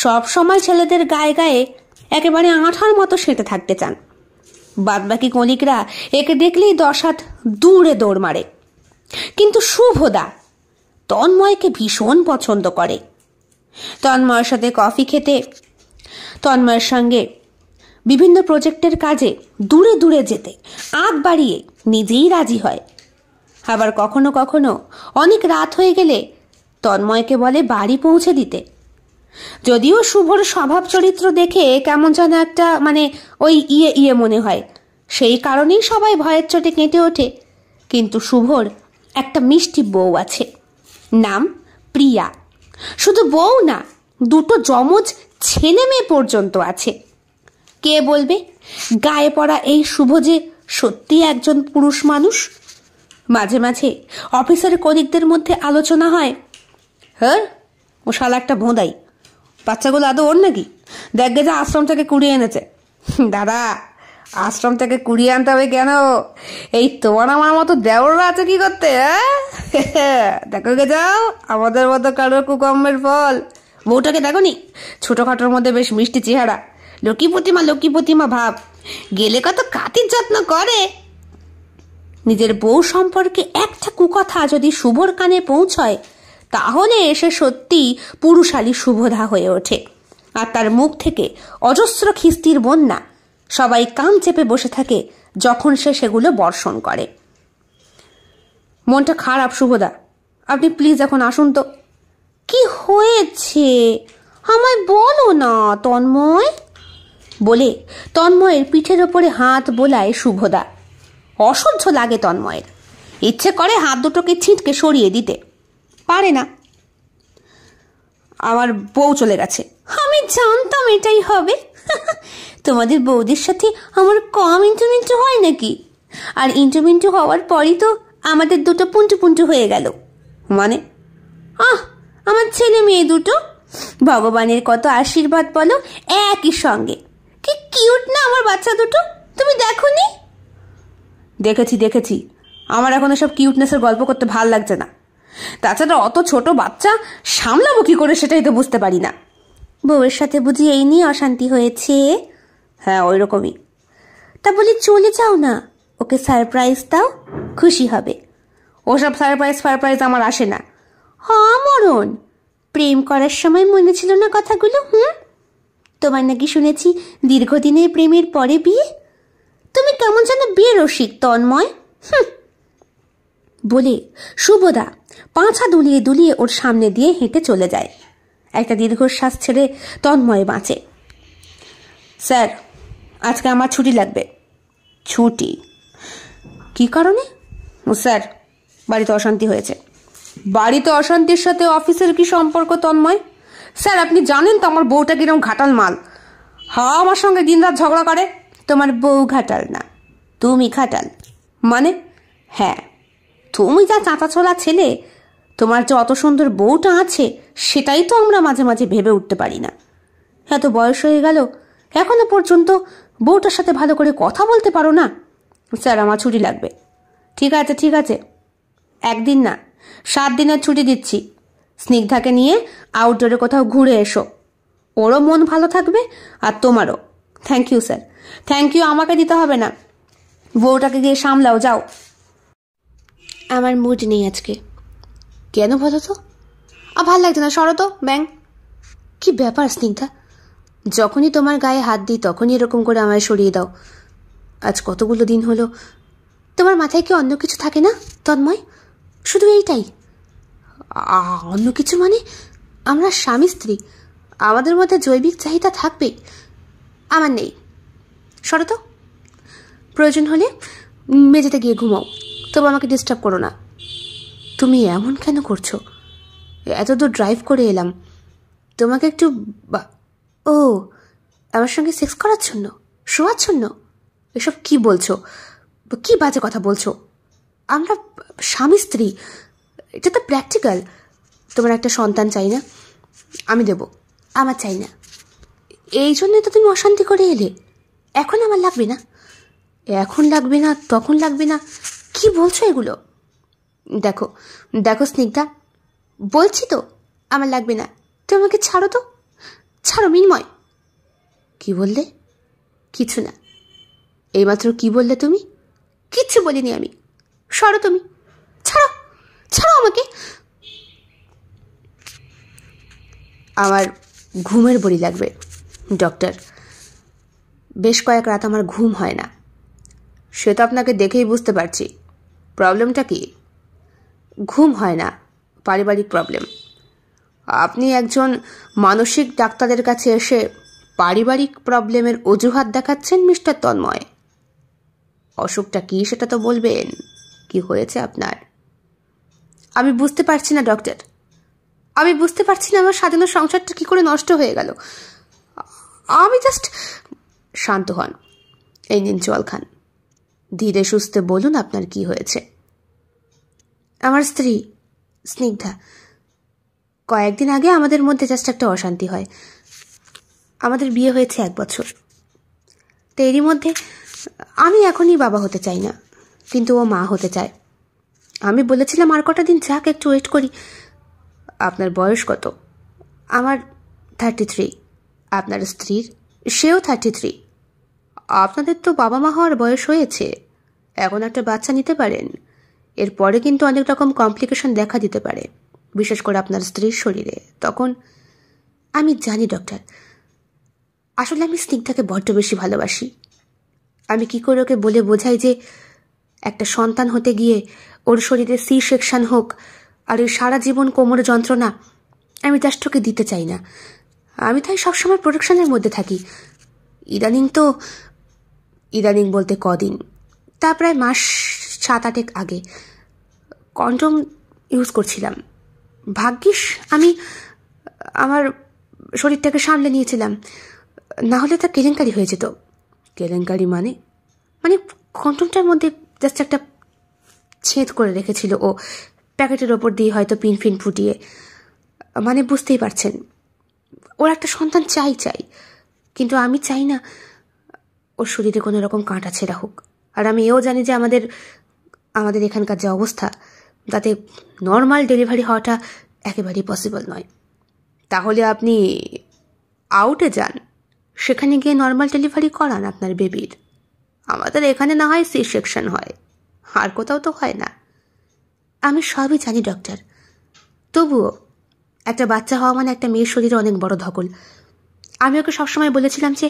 সব সময় ছেলেদের গায়ে গায়ে একেবারে আঠার মতো সেঁটে থাকতে চান। বাদবাকি কলিগরা একে দেখলেই 10 হাত দূরে দৌড় মারে। কিন্তু শুভদা তন্ময়কে ভীষণ পছন্দ করে। তন্ময়ের সাথে কফি খেতে, তন্ময়ের সঙ্গে বিভিন্ন প্রজেক্টের কাজে দূরে দূরে যেতে আগ বাড়িয়ে নিজেই রাজি হয়। আবার কখনো কখনো অনেক রাত হয়ে গেলে তন্ময়কে বলে বাড়ি পৌঁছে দিতে। যদিও শুভর স্বভাব চরিত্র দেখে কেমন যেন একটা ওই ইয়ে মনে হয়, সেই কারণেই সবাই ভয়ের চোটে কেঁটে ওঠে। কিন্তু শুভর একটা মিষ্টি বউ আছে, নাম প্রিয়া। শুধু বউ না, 2 যমজ ছেলে মেয়ে পর্যন্ত আছে। কে বলবে গায়ে পড়া এই শুভ যে সত্যি একজন পুরুষ মানুষ? মাঝে মাঝে অফিসের কলিগদের মধ্যে আলোচনা হয়, হ্যাঁ ও শালা একটা ভোঁদাই, বাচ্চাগুলো আদৌ ওর নাকি? দেখবে যে আশ্রম থেকে কুড়িয়ে এনেছে। দাদা, আশ্রম থেকে কুড়িয়ে আনতে হবে কেন? এই তোমার আমার মতো দেওররা আছে কি করতে? দেখো গে যাও, আমাদের মতো কারোর কুকম্মের ফল। বউটাকে দেখো নি, ছোটখাটোর মধ্যে বেশ মিষ্টি চেহারা, লক্ষ্মী প্রতিমা ভাব, গেলে কত কাতির যত্ন করে। নিজের বউ সম্পর্কে একটা কুকথা যদি শুভর কানে পৌঁছয়, তাহলে এসে সত্যি পুরুষালী শুভদা হয়ে ওঠে। আর তার মুখ থেকে অজস্র খিস্তির বন্যা। সবাই কান চেপে বসে থাকে যখন সে সেগুলো বর্ষণ করে। মনটা খারাপ শুভদা, আপনি প্লিজ এখন আসুন তো। কি হয়েছে আমায় বলো না তন্ময়, বলে তন্ময়ের পিঠের ওপরে হাত বোলায় শুভদা। অসহ্য লাগে তন্ময়ের, ইচ্ছে করে হাত দুটোকে ছিটকে সরিয়ে দিতে, পারে না। আমার বউ চলে গেছে। আমি জানতাম এটাই হবে। তোমাদের বউদের সাথে আমার কম ইন্টুমিন্টু হয় নাকি? আর ইন্টুমিন্টু হওয়ার পরই তো আমাদের 2 পুন্টু হয়ে গেল। আমার ছেলে মেয়ে 2, ভগবানের কত আশীর্বাদ বলো একই সঙ্গে। কি কিউট না আমার বাচ্চা 2, তুমি দেখোনি? দেখেছি। আমার এখন সব কিউটনেসের গল্প করতে ভাল লাগছে না। তাছাড়া অত ছোট বাচ্চা সামলাবো কি করে সেটাই তো বুঝতে পারি না। বউয়ের সাথে বুঝি এই নিয়ে অশান্তি হয়েছে? হ্যাঁ, ওই রকমই। তা বলি চলে যাও না, ওকে সারপ্রাইজ দাও, খুশি হবে। ওসব সারপ্রাইজ আমার আসে না। মরণ, প্রেম করার সময় মনে ছিল না কথাগুলো? তোমার নাকি শুনেছি দীর্ঘদিনের প্রেমের পরে বিয়ে। তুমি কেমন যেন বিয়ে রসিক তন্ময়। বলে শুভদা পাঁচা দুলিয়ে দুলিয়ে ওর সামনে দিয়ে হেঁটে চলে যায়। একটা দীর্ঘশ্বাস ছেড়ে তন্ময় বাঁচে। স্যার, আজকে আমার ছুটি লাগবে। ছুটি? কি কারণে? স্যার, বাড়িতে অশান্তি হয়েছে। বাড়িতে অশান্তির সাথে অফিসের কি সম্পর্ক তন্ময়? স্যার, আপনি জানেন তো আমার বউটা কিরকম ঘাটাল মাল। আমার সঙ্গে দিনরাত ঝগড়া করে। তোমার বউ ঘাটাল না, তুমি ঘাটাল। হ্যাঁ, তুমি যা চাঁচাছোলা ছেলে, তোমার যে অত সুন্দর বউটা আছে সেটাই তো আমরা মাঝে মাঝে ভেবে উঠতে পারি না। এত বয়স হয়ে গেল, এখনো পর্যন্ত বউটার সাথে ভালো করে কথা বলতে পারো না। স্যার, আমার ছুটি লাগবে। ঠিক আছে, 1 দিন না, 7 দিনের ছুটি দিচ্ছি। স্নিগ্ধাকে নিয়ে আউটডোরে কোথাও ঘুরে এসো, ওরও মন ভালো থাকবে আর তোমারও। Thank you sir. Thank you আমাকে দিতে হবে না, বউটাকে গিয়ে সামলাও, যাও। আমার মুড নেই আজকে। কেন বলো তো? ভাল লাগছে না, সরো তো ব্যাং। কি ব্যাপার স্নিগ্ধা, যখনই তোমার গায়ে হাত দিই তখনই এরকম করে আমায় সরিয়ে দাও। আজ কতগুলো দিন হলো। তোমার মাথায় কি অন্য কিছু থাকে না তন্ময়? শুধু এইটাই? অন্য কিছু আমরা স্বামী স্ত্রী, আমাদের মধ্যে জৈবিক চাহিদা থাকবে। আমার নেই, সরো তো। প্রয়োজন হলে মেঝেতে গিয়ে ঘুমাও, তবু আমাকে ডিস্টার্ব করো না। তুমি এমন কেন করছো? এত দূর ড্রাইভ করে এলাম, তোমাকে একটু ও, আমার সঙ্গে সেক্স করার জন্য, শোয়ার জন্য? এসব কি বলছো? কি বাজে কথা বলছো? আমরা স্বামী স্ত্রী, এটা তো প্র্যাকটিক্যাল। তোমার একটা সন্তান চাই না? আমি দেব। আমার চাই না। এই জন্যই তো তুমি অশান্তি করে এলে। এখন আমার লাগবে না, এখন লাগবে না, তখন লাগবে না, কি বলছো এগুলো? দেখো দেখো স্নিগ্ধা, বলছি তো আমার লাগবে না। তুমি আমাকে ছাড়ো তো, ছাড়ো মৃন্ময়। কি বললে? কিছু না। এইমাত্র কি বললে তুমি? কিচ্ছু বলিনি আমি। সরো তুমি, ছাড়ো, ছাড়ো আমাকে। আমার ঘুমের বড়ি লাগবে ডক্টর। বেশ কয়েক রাত আমার ঘুম হয় না। সে তো আপনাকে দেখেই বুঝতে পারছি। প্রবলেমটা কি? ঘুম হয় না, পারিবারিক প্রবলেম। আপনি একজন মানসিক ডাক্তারের কাছে এসে পারিবারিক প্রবলেমের অজুহাত দেখাচ্ছেন মিস্টার তন্ময়। অসুখটা কি সেটা তো বলবেন। কি হয়েছে আপনার? আমি বুঝতে পারছি না ডক্টর, আমি বুঝতে পারছি না আমার সাজানো সংসারটা কি করে নষ্ট হয়ে গেল। আমি জাস্ট... শান্ত হন, এই নিন জল খান। ধীরে সুস্থে বলুন আপনার কি হয়েছে। আমার স্ত্রী স্নিগ্ধা, কয়েকদিন আগে আমাদের মধ্যে জাস্ট একটা অশান্তি হয়। আমাদের বিয়ে হয়েছে 1 বছর। তো এরই মধ্যে আমি এখনই বাবা হতে চাই না, কিন্তু ও মা হতে চায়। আমি বলেছিলাম আর কটা দিন যাক, একটু ওয়েট করি। আপনার বয়স কত? আমার 33। আপনার স্ত্রীর? সেও 33। আপনাদের তো বাবা মা হওয়ার বয়স হয়েছে, এখন একটা বাচ্চা নিতে পারেন। এরপরে কিন্তু অনেক রকম কমপ্লিকেশন দেখা দিতে পারে, বিশেষ করে আপনার স্ত্রীর শরীরে। তখন... আমি জানি ডক্টর, আসলে আমি স্নিগ্ধাকে বড্ড বেশি ভালোবাসি। আমি কি করে ওকে বলে বোঝাই যে একটা সন্তান হতে গিয়ে ওর শরীরে সি সেকশন হোক আর ওই সারা জীবন কোমরে যন্ত্রণা আমি জাস্ট ওকে দিতে চাই না। আমি তাই সবসময় প্রোটেকশনের মধ্যে থাকি। ইদানিং বলতে কদিন, তা প্রায় মাস 7-8 আগে কন্ডম ইউজ করছিলাম। ভাগ্যিস আমি আমার শরীরটাকে সামলে নিয়েছিলাম, না হলে তা কেলেঙ্কারি হয়ে যেত। কেলেঙ্কারি মানে? কন্ডমটার মধ্যে জাস্ট একটা ছেদ করে রেখেছিল ও, প্যাকেটের ওপর দিয়ে হয়তো পিন ফিন ফুটিয়ে। বুঝতেই পারছেন, ওর একটা সন্তান চাই, কিন্তু আমি চাই না ওর শরীরে কোনো রকম কাঁটা ছেঁড়া হোক। আর আমি এও জানি যে আমাদের এখানকার যে অবস্থা, তাতে নর্মাল ডেলিভারি হওয়াটা একেবারেই পসিবল নয়। তাহলে আপনি আউটে যান, সেখানে গিয়ে নর্মাল ডেলিভারি করান আপনার বেবির। আমাদের এখানে না হয় সি সেকশন হয়, আর কোথাও তো হয় না। আমি সবই জানি ডক্টর, তবুও একটা বাচ্চা হওয়া মানে একটা মেয়ের শরীরে অনেক বড় ধকল। আমি ওকে সবসময় বলেছিলাম যে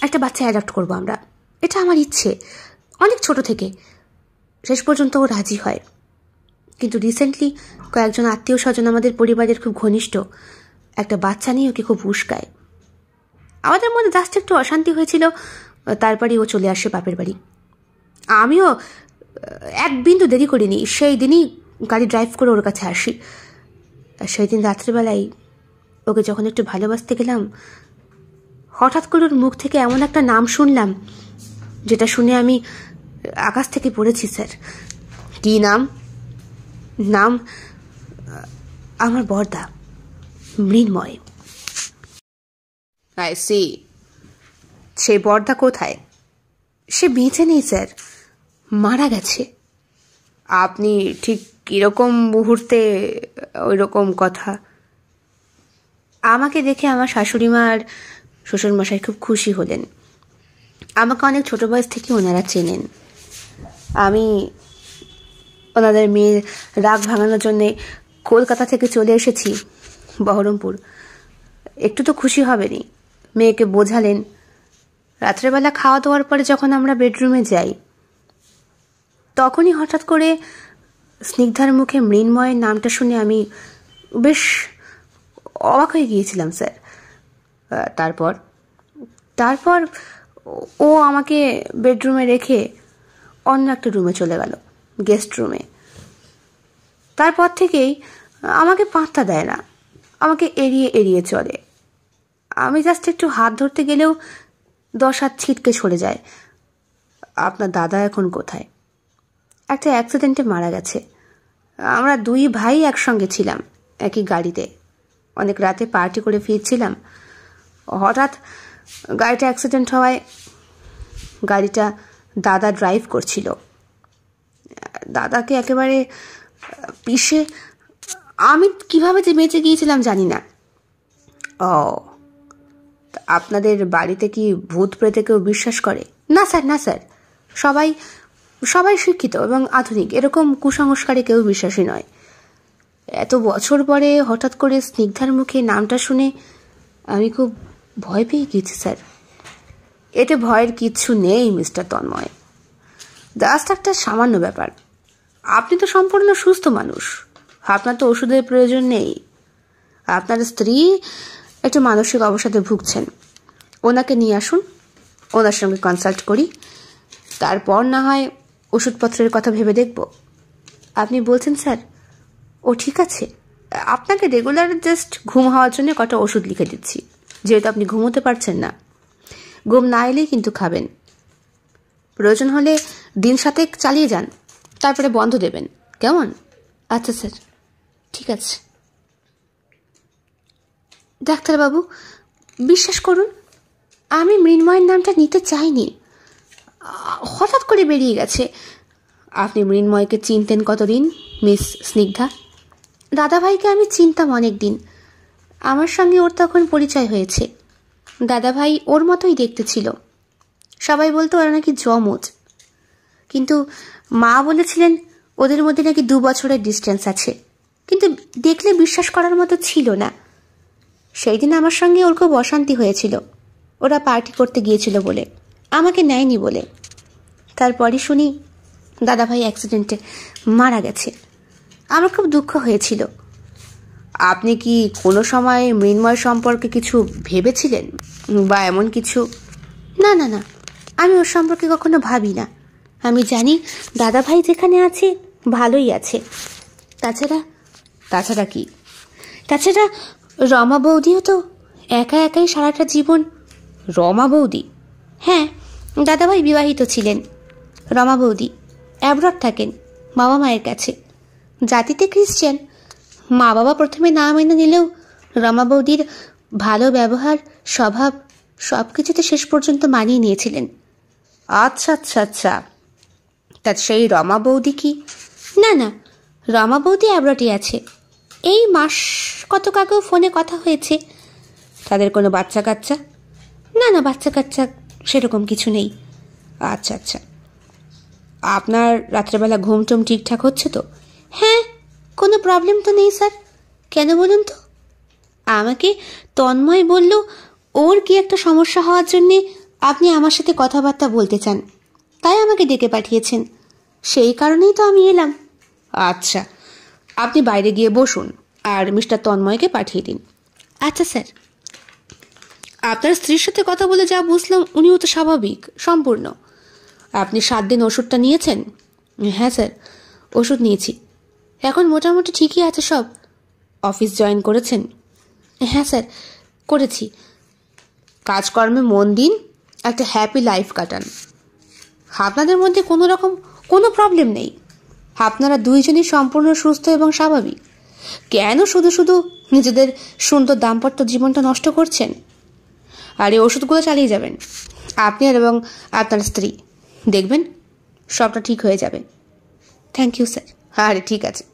একটা বাচ্চা অ্যাডপ্ট করবো আমরা, এটা আমার ইচ্ছে অনেক ছোট থেকে। শেষ পর্যন্ত ও রাজি হয়। কিন্তু রিসেন্টলি কয়েকজন আত্মীয় স্বজন আমাদের পরিবারের খুব ঘনিষ্ঠ একটা বাচ্চা নিয়ে ওকে খুব উস্কায়। আমাদের মধ্যে জাস্ট একটু অশান্তি হয়েছিল, তারপরই ও চলে আসে বাপের বাড়ি। আমিও 1 বিন্দু দেরি করিনি, সেই দিনই গাড়ি ড্রাইভ করে ওর কাছে আসি। সেই দিন রাত্রিবেলায় ওকে যখন একটু ভালোবাসতে গেলাম, হঠাৎ করে ওর মুখ থেকে এমন একটা নাম শুনলাম, যেটা শুনে আমি আকাশ থেকে পড়েছি স্যার। কি নাম? নাম আমার বরদা, মৃন্ময়। I C. সেই বরদা কোথায়? সে বেঁচে নেই স্যার, মারা গেছে। আপনি ঠিক কিরকম মুহূর্তে ওই রকম কথা? আমাকে দেখে আমার শাশুড়ি মা আর শ্বশুরমশাই খুব খুশি হলেন। আমাকে অনেক ছোট বয়স থেকে ওনারা চেনেন। আমি ওনাদের মেয়ের রাগ ভাঙানোর জন্যে কলকাতা থেকে চলে এসেছি বহরমপুর। একটু তো খুশি হবেনি। মেয়েকে বোঝালেন। রাত্রেবেলা খাওয়া দাওয়ার পরে যখন আমরা বেডরুমে যাই, তখনই হঠাৎ করে স্নিগ্ধার মুখে মৃন্ময়ের নামটা শুনে আমি বেশ অবাক হয়ে গিয়েছিলাম স্যার। তারপর ও আমাকে বেডরুমে রেখে অন্য একটা রুমে চলে গেল, গেস্ট রুমে। তারপর থেকেই আমাকে পাত্তা দেয় না, আমাকে এড়িয়ে চলে। আমি জাস্ট একটু হাত ধরতে গেলেও 10 হাত ছিটকে সরে যায়। আপনার দাদা এখন কোথায়? একটা অ্যাক্সিডেন্টে মারা গেছে। আমরা 2 ভাই একসঙ্গে ছিলাম, একই গাড়িতে। অনেক রাতে পার্টি করে ফিরছিলাম, হঠাৎ গাড়িটা অ্যাক্সিডেন্ট হওয়ায়। গাড়িটা দাদা ড্রাইভ করছিল, দাদাকে একেবারে পিষে আমি কিভাবে যে বেঁচে গিয়েছিলাম জানি না। ও, আপনাদের বাড়িতে কি ভূত প্রেতে কেউ বিশ্বাস করে? না স্যার, না স্যার, সবাই সবাই শিক্ষিত এবং আধুনিক, এরকম কুসংস্কারে কেউ বিশ্বাসী নয়। এত বছর পরে হঠাৎ করে স্নিগ্ধার মুখে নামটা শুনে আমি খুব ভয় পেয়ে গেছি স্যার। এতে ভয়ের কিচ্ছু নেই মিস্টার তন্ময়, জাস্ট একটা সামান্য ব্যাপার। আপনি তো সম্পূর্ণ সুস্থ মানুষ, আপনার তো ওষুধের প্রয়োজন নেই। আপনার স্ত্রী একটু মানসিক অবসাদে ভুগছেন, ওনাকে নিয়ে আসুন, ওনার সঙ্গে কনসাল্ট করি, তারপর না হয় ওষুধপত্রের কথা ভেবে দেখব। আপনি বলছেন স্যার? ও ঠিক আছে, আপনাকে রেগুলার জাস্ট ঘুম হওয়ার জন্য কটা ওষুধ লিখে দিচ্ছি, যেহেতু আপনি ঘুমোতে পারছেন না। ঘুম না এলেই কিন্তু খাবেন। প্রয়োজন হলে দিন 7 চালিয়ে যান, তারপরে বন্ধ দেবেন, কেমন? আচ্ছা স্যার, ঠিক আছে। ডাক্তারবাবু, বিশ্বাস করুন, আমি মৃন্ময়ের নামটা নিতে চাইনি, হঠাৎ করে বেরিয়ে গেছে। আপনি মৃন্ময়কে চিনতেন কতদিন মিস স্নিগ্ধা? দাদাভাইকে আমি চিনতাম অনেক দিন, আমার সঙ্গে ওর তখন পরিচয় হয়েছে। দাদাভাই ওর মতোই দেখতে ছিল, সবাই বলতো ওরা নাকি জমজ, কিন্তু মা বলেছিলেন ওদের মধ্যে নাকি 2 বছরের ডিস্টেন্স আছে, কিন্তু দেখলে বিশ্বাস করার মতো ছিল না। সেই দিন আমার সঙ্গে ওর খুব অশান্তি হয়েছিল, ওরা পার্টি করতে গিয়েছিল বলে, আমাকে নেয়নি বলে। তারপরই শুনি দাদাভাই অ্যাক্সিডেন্টে মারা গেছে। আমার খুব দুঃখ হয়েছিল। আপনি কি কোনো সময় মৃন্ময় সম্পর্কে কিছু ভেবেছিলেন বা এমন কিছু? না না না, আমি ওর সম্পর্কে কখনো ভাবি না। আমি জানি দাদাভাই যেখানে আছে ভালোই আছে। তাছাড়া কি? তাছাড়া রমা বৌদিও তো একা একাই সারাটা জীবন। রমা বৌদি? হ্যাঁ, দাদাভাই বিবাহিত ছিলেন। রমা বৌদি অ্যাব্রড থাকেন বাবা মায়ের কাছে, জাতিতে খ্রিশ্চান। মা বাবা প্রথমে না মেনে নিলেও রমা বৌদির ভালো ব্যবহার, স্বভাব সব কিছুতে শেষ পর্যন্ত মানিয়ে নিয়েছিলেন। আচ্ছা আচ্ছা আচ্ছা, তা সেই রমা বৌদি কি? না না, রমা বৌদি অ্যাব্রডে আছে, এই মাস কতক আগেও ফোনে কথা হয়েছে। তাদের কোনো বাচ্চা কাচ্চা? না না, বাচ্চা কাচ্চা সেরকম কিছু নেই। আচ্ছা আচ্ছা, আপনার রাত্রেবেলা ঘুম টুম ঠিকঠাক হচ্ছে তো? হ্যাঁ, কোনো প্রবলেম তো নেই স্যার। কেন বলুন তো? আমাকে তন্ময় বলল ওর কি একটা সমস্যা হওয়ার জন্যে আপনি আমার সাথে কথাবার্তা বলতে চান, তাই আমাকে ডেকে পাঠিয়েছেন। সেই কারণেই তো আমি এলাম। আচ্ছা, আপনি বাইরে গিয়ে বসুন আর মিস্টার তন্ময়কে পাঠিয়ে দিন। আচ্ছা স্যার। আপনার স্ত্রীর সাথে কথা বলে যা বুঝলাম উনিও তো স্বাভাবিক সম্পূর্ণ। আপনি 7 দিন ওষুধটা নিয়েছেন? হ্যাঁ স্যার, ওষুধ নিয়েছি, এখন মোটামুটি ঠিকই আছে সব। অফিস জয়েন করেছেন? হ্যাঁ স্যার, করেছি। কাজকর্মে মন দিন, একটা হ্যাপি লাইফ কাটান। আপনাদের মধ্যে কোনো রকম কোনো প্রবলেম নেই, আপনারা 2 জনই সম্পূর্ণ সুস্থ এবং স্বাভাবিক। কেন শুধু শুধু নিজেদের সুন্দর দাম্পত্য জীবনটা নষ্ট করছেন? আর এই ওষুধগুলো চালিয়ে যাবেন আপনি এবং আপনার স্ত্রী, দেখবেন সবটা ঠিক হয়ে যাবে। Thank you sir. আরে ঠিক আছে,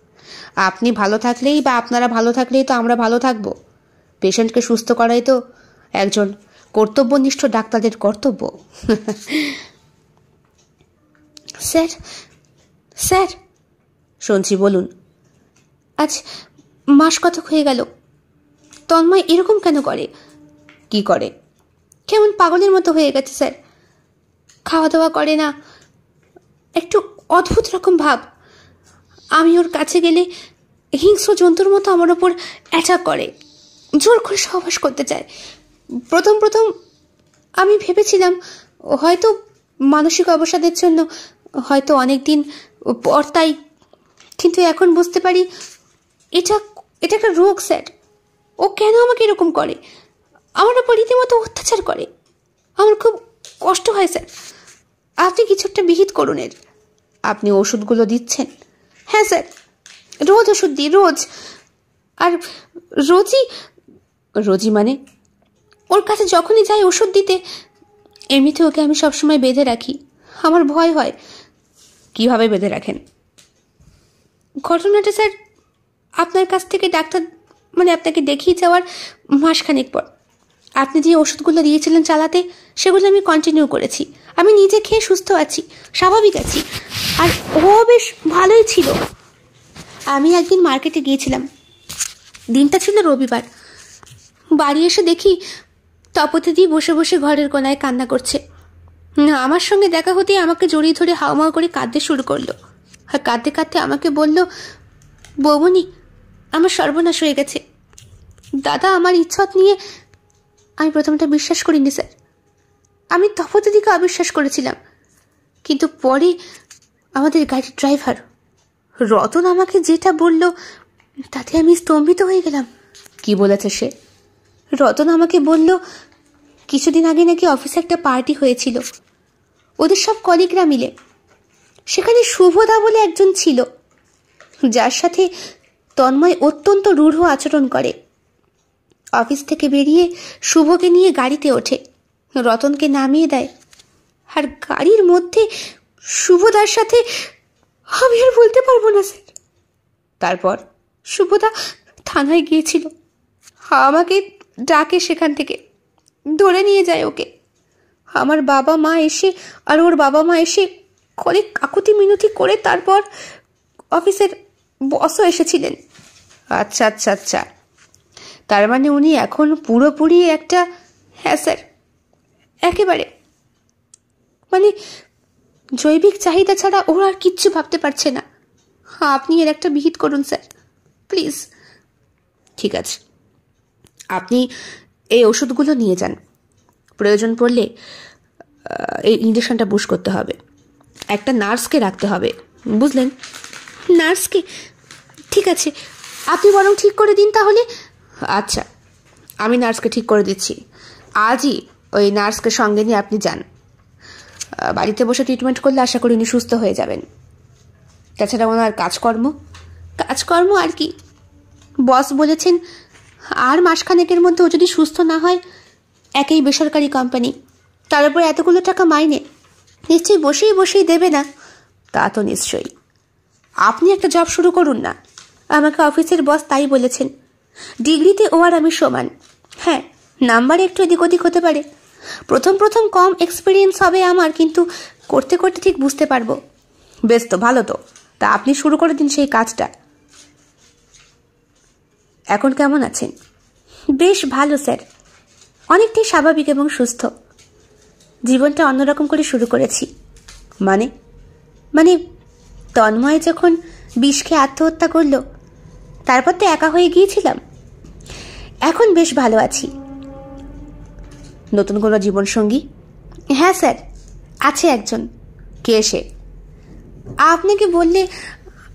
আপনি ভালো থাকলেই বা আপনারা ভালো থাকলেই তো আমরা ভালো থাকবো। পেশেন্টকে সুস্থ করাই তো একজন কর্তব্যনিষ্ঠ ডাক্তারদের কর্তব্য। স্যার স্যার শুনছি, বলুন। আজ মাস কতক হয়ে গেল, তন্ময় এরকম কেন করে? কি করে? কেমন পাগলের মতো হয়ে গেছে স্যার, খাওয়া দাওয়া করে না, একটু অদ্ভুত রকম ভাব। আমি ওর কাছে গেলে হিংস্র জন্তুর মতো আমার ওপর অ্যাটাক করে, জোর করে সহবাস করতে চায়। প্রথম আমি ভেবেছিলাম হয়তো মানসিক অবসাদের জন্য, হয়তো অনেক দিন পর তাই, কিন্তু এখন বুঝতে পারি এটা একটা রোগ স্যার। ও কেন আমাকে এরকম করে? আমার ওপর রীতিমতো অত্যাচার করে। আমার খুব কষ্ট হয় স্যার, আপনি কিছু একটা বিহিত করুন এর। আপনি ওষুধগুলো দিচ্ছেন? হ্যাঁ স্যার, রোজ ওষুধ দিই, রোজ। আর রোজই মানে? ওর কাছে যখনই যাই ওষুধ দিতে, এমনিতে ওকে আমি সবসময় বেঁধে রাখি, আমার ভয় হয়। কিভাবে বেঁধে রাখেন? ঘটনাটা স্যার আপনার কাছ থেকে ডাক্তার আপনাকে দেখিয়ে যাওয়ার মাসখানেক পর আপনি যে ওষুধগুলো দিয়েছিলেন চালাতে, সেগুলো আমি কন্টিনিউ করেছি। আমি নিজে খেয়ে সুস্থ আছি, স্বাভাবিক আছি, আর ও বেশ ভালোই ছিল। আমি একদিন মার্কেটে গিয়েছিলাম, দিনটা ছিল রবিবার। বাড়ি এসে দেখি তপতিদি বসে বসে ঘরের কোনায় কান্না করছে। আমার সঙ্গে দেখা হতেই আমাকে জড়িয়ে ধরে হাওমাও করে কাঁদতে শুরু করলো। আর কাঁদতে কাঁদতে আমাকে বলল, বৌমনি, আমার সর্বনাশ হয়ে গেছে। দাদা আমার ইচ্ছাত নিয়ে। আমি প্রথমটা বিশ্বাস করিনি স্যার, আমি তপতিদিকে অবিশ্বাস করেছিলাম। কিন্তু পরে আমাদের গাড়ির ড্রাইভার রতন আমাকে যেটা বলল, তাতে আমি স্তম্ভিত হয়ে গেলাম। কি বলেছে সে? রতন আমাকে বলল, কিছুদিন আগে নাকি অফিসে একটা পার্টি হয়েছিল, ওদের সব কলিগরা মিলে। সেখানে শুভদা বলে একজন ছিল, যার সাথে তন্ময় অত্যন্ত রূঢ় আচরণ করে। অফিস থেকে বেরিয়ে শুভকে নিয়ে গাড়িতে ওঠে, রতনকে নামিয়ে দেয়, আর গাড়ির মধ্যে শুভদার সাথে আমি আর বলতে পারবো না স্যার। তারপর শুভদা থানায় গিয়েছিল, আমাকে ডাকে, সেখান থেকে ধরে নিয়ে যায় ওকে। আমার বাবা মা এসে আর ওর বাবা মা এসে অনেক কাকুতি মিনতি করে তারপর অফিসের বসও এসেছিলেন। আচ্ছা আচ্ছা আচ্ছা, তার মানে উনি এখন পুরোপুরি একটা... হ্যাঁ স্যার, একেবারে জৈবিক চাহিদা ছাড়া ওরা আর কিচ্ছু ভাবতে পারছে না। আপনি এর একটা বিহিত করুন স্যার, প্লিজ। ঠিক আছে, আপনি এই ওষুধগুলো নিয়ে যান। প্রয়োজন পড়লে এই ইঞ্জেকশনটা বুশ করতে হবে। একটা নার্সকে রাখতে হবে, বুঝলেন? নার্সকে? ঠিক আছে, আপনি বরং ঠিক করে দিন তাহলে। আচ্ছা, আমি নার্সকে ঠিক করে দিচ্ছি। আজই ওই নার্সকে সঙ্গে নিয়ে আপনি যান। বাড়িতে বসে ট্রিটমেন্ট করলে আশা করি উনি সুস্থ হয়ে যাবেন। তাছাড়া ওনার কাজকর্ম আর কি, বস বলেছেন আর মাসখানেকের মধ্যে ও যদি সুস্থ না হয়, একেই বেসরকারি কোম্পানি, তার উপর এতগুলো টাকা মাইনে, নিশ্চয়ই বসেই দেবে না। তা তো নিশ্চয়ই। আপনি একটা জব শুরু করুন না, আমাকে অফিসের বস তাই বলেছেন। ডিগ্রিতে ও আর আমি সমান। হ্যাঁ, নাম্বারে একটু এদিক ওদিক হতে পারে, প্রথম কম এক্সপিরিয়েন্স হবে আমার, কিন্তু করতে করতে ঠিক বুঝতে পারবো। বেশ তো, ভালো তো। তা আপনি শুরু করে দিন সেই কাজটা। এখন কেমন আছেন? বেশ ভালো স্যার, অনেকটাই স্বাভাবিক এবং সুস্থ। জীবনটা অন্যরকম করে শুরু করেছি। মানে তন্ময় যখন বিষ খেয়ে আত্মহত্যা করলো, তারপর তো একা হয়ে গিয়েছিলাম। এখন বেশ ভালো আছি। নতুন কোনো জীবনসঙ্গী? হ্যাঁ স্যার, আছে একজন। কে সে? আপনাকে বললে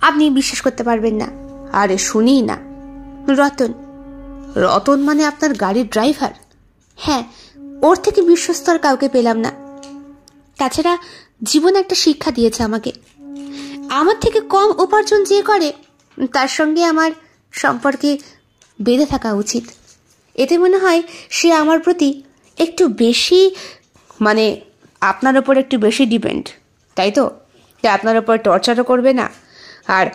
আপনি বিশ্বাস করতে পারবেন না। আরে শুনি না। রতন মানে আপনার গাড়ির ড্রাইভার? হ্যাঁ, ওর থেকে বিশ্বস্ত আর কাউকে পেলাম না। তাছাড়া জীবন একটা শিক্ষা দিয়েছে আমাকে। আমার থেকে কম উপার্জন যে করে, তার সঙ্গে আমার সম্পর্কে বেঁধে থাকা উচিত। এতে মনে হয় সে আমার প্রতি একটু বেশি, আপনার ওপর একটু বেশি ডিপেন্ড, তাই তো? আপনার ওপর টর্চারও করবে না, আর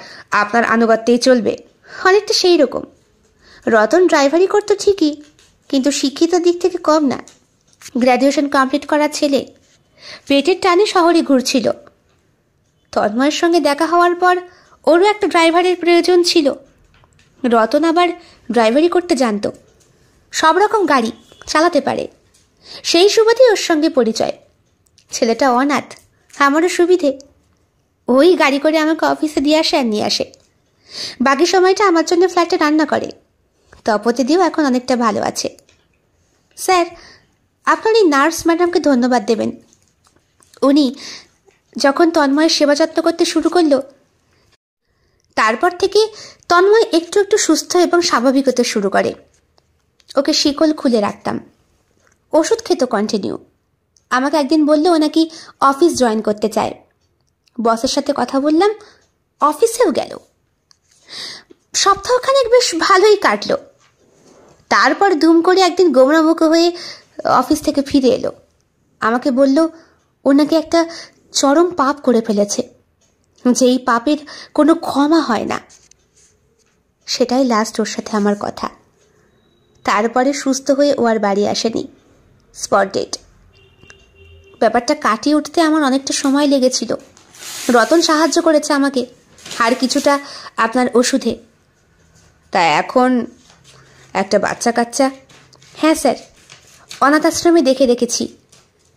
আপনার আনুগত্যেই চলবে, অনেকটা সেই রকম। রতন ড্রাইভারি করতো ঠিকই, কিন্তু শিক্ষিত দিক থেকে কম না। গ্র্যাজুয়েশন কমপ্লিট করা ছেলে, পেটের টানে শহরে ঘুরছিল। তন্ময়ের সঙ্গে দেখা হওয়ার পর ওরও একটা ড্রাইভারের প্রয়োজন ছিল। রতন আবার ড্রাইভারি করতে জানতো, সব রকম গাড়ি চালাতে পারে। সেই সুবাদেই ওর সঙ্গে পরিচয়। ছেলেটা অনাথ, আমারও সুবিধে। ওই গাড়ি করে আমাকে অফিসে দিয়ে আসে আর নিয়ে আসে। বাকি সময়টা আমার জন্য ফ্ল্যাটে রান্না করে। তপতিদিও এখন অনেকটা ভালো আছে। স্যার, আপনার এই নার্স ম্যাডামকে ধন্যবাদ দেবেন। উনি যখন তন্ময়ের সেবা যত্ন করতে শুরু করলো, তারপর থেকে তন্ময় একটু একটু সুস্থ এবং স্বাভাবিক হতে শুরু করে। ওকে শিকল খুলে রাখতাম। ওষুধ খেত কন্টিনিউ। আমাকে একদিন বললো ও নাকি অফিস জয়েন করতে চায়। বসের সাথে কথা বললাম, অফিসেও গেল। সপ্তাহখানেক বেশ ভালোই কাটলো। তারপর দুম করে একদিন গোমরামুখ হয়ে অফিস থেকে ফিরে এলো। আমাকে বলল ও নাকি একটা চরম পাপ করে ফেলেছে, যে এই পাপের কোনো ক্ষমা হয় না। সেটাই লাস্ট ওর সাথে আমার কথা। তারপরে সুস্থ হয়ে ও আর বাড়ি আসেনি, স্পট ডেড। ব্যাপারটা কাটিয়ে উঠতে আমার অনেকটা সময় লেগেছিল। রতন সাহায্য করেছে আমাকে, আর কিছুটা আপনার ওষুধে। তা এখন একটা বাচ্চা কাচ্চা? হ্যাঁ স্যার, অনাথ আশ্রমে দেখে রেখেছি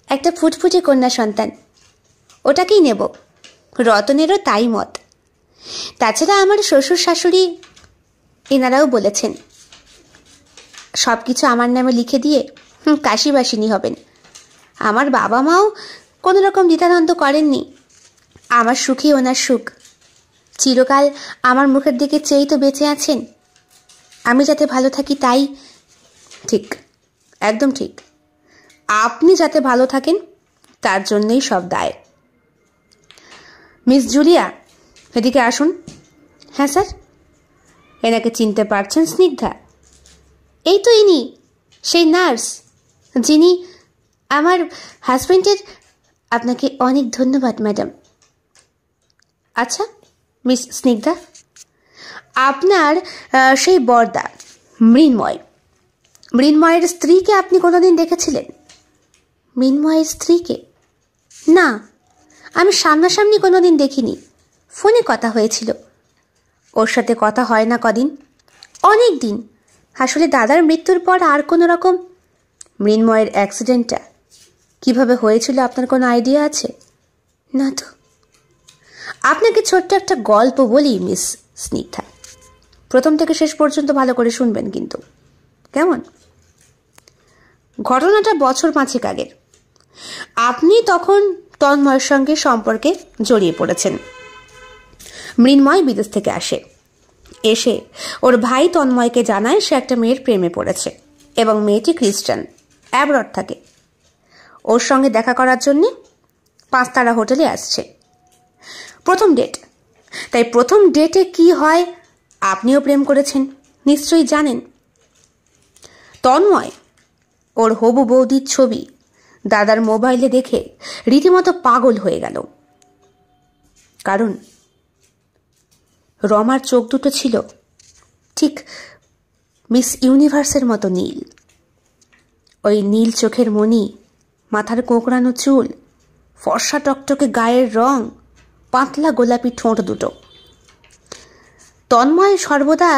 একটা ফুটফুটে কন্যা সন্তান। ওটাকেই নেব। রতনেরও তাই মত। তাছাড়া আমার শ্বশুর শাশুড়ি এনারাও বলেছেন সব কিছু আমার নামে লিখে দিয়ে কাশিবাসিনী হবেন। আমার বাবা মাও কোনো রকম দ্বিধাদ্বন্দ্ব করেননি। আমার সুখই ওনার সুখ। চিরকাল আমার মুখের দিকে চেয়েই তো বেঁচে আছেন। আমি যাতে ভালো থাকি তাই। ঠিক, একদম ঠিক। আপনি যাতে ভালো থাকেন তার জন্যই সব দায়। মিস জুলিয়া, এদিকে আসুন। হ্যাঁ স্যার। এনাকে চিনতে পারছেন স্নিগ্ধা? এই তো ইনি, সেই নার্স যিনি আমার হাজব্যান্ডের। আপনাকে অনেক ধন্যবাদ ম্যাডাম। আচ্ছা মিস স্নিগ্ধা, আপনার সেই বরদা মৃন্ময়ের স্ত্রীকে আপনি কোনোদিন দেখেছিলেন? মৃন্ময়ের স্ত্রীকে? না, আমি সামনাসামনি কোনোদিন দেখিনি। ফোনে কথা হয়েছিল। ওর সাথে কথা হয় না কদিন, অনেক দিন। আসলে দাদার মৃত্যুর পর আর কোনো রকম। মৃন্ময়ের অ্যাক্সিডেন্টটা কিভাবে হয়েছিল আপনার কোনো আইডিয়া আছে? না তো। আপনাকে ছোট্ট একটা গল্প বলি মিস স্নিগ্ধা, প্রথম থেকে শেষ পর্যন্ত ভালো করে শুনবেন কিন্তু, কেমন? ঘটনাটা বছর 5 আগের। আপনি তখন তন্ময়ের সঙ্গে সম্পর্কে জড়িয়ে পড়েছেন। মৃন্ময় বিদেশ থেকে এসে ওর ভাই তন্ময়কে জানায় সে একটা মেয়ের প্রেমে পড়েছে এবং মেয়েটি খ্রিস্টান, অ্যাব্রড থাকে। ওর সঙ্গে দেখা করার জন্যে 5 তারা হোটেলে আসছে। প্রথম ডেট। তাই প্রথম ডেটে কি হয় আপনিও প্রেম করেছেন, নিশ্চয়ই জানেন। তন্ময় ওর হবু বৌদির ছবি দাদার মোবাইলে দেখে রীতিমতো পাগল হয়ে গেল। কারণ রমার চোখ দুটো ছিল ঠিক মিস ইউনিভার্সের মতো নীল। ওই নীল চোখের মণি, মাথার কোঁকড়ানো চুল, ফর্সা টকটকে গায়ের রং, পাতলা গোলাপি ঠোঁট দুটো। তন্ময় সর্বদা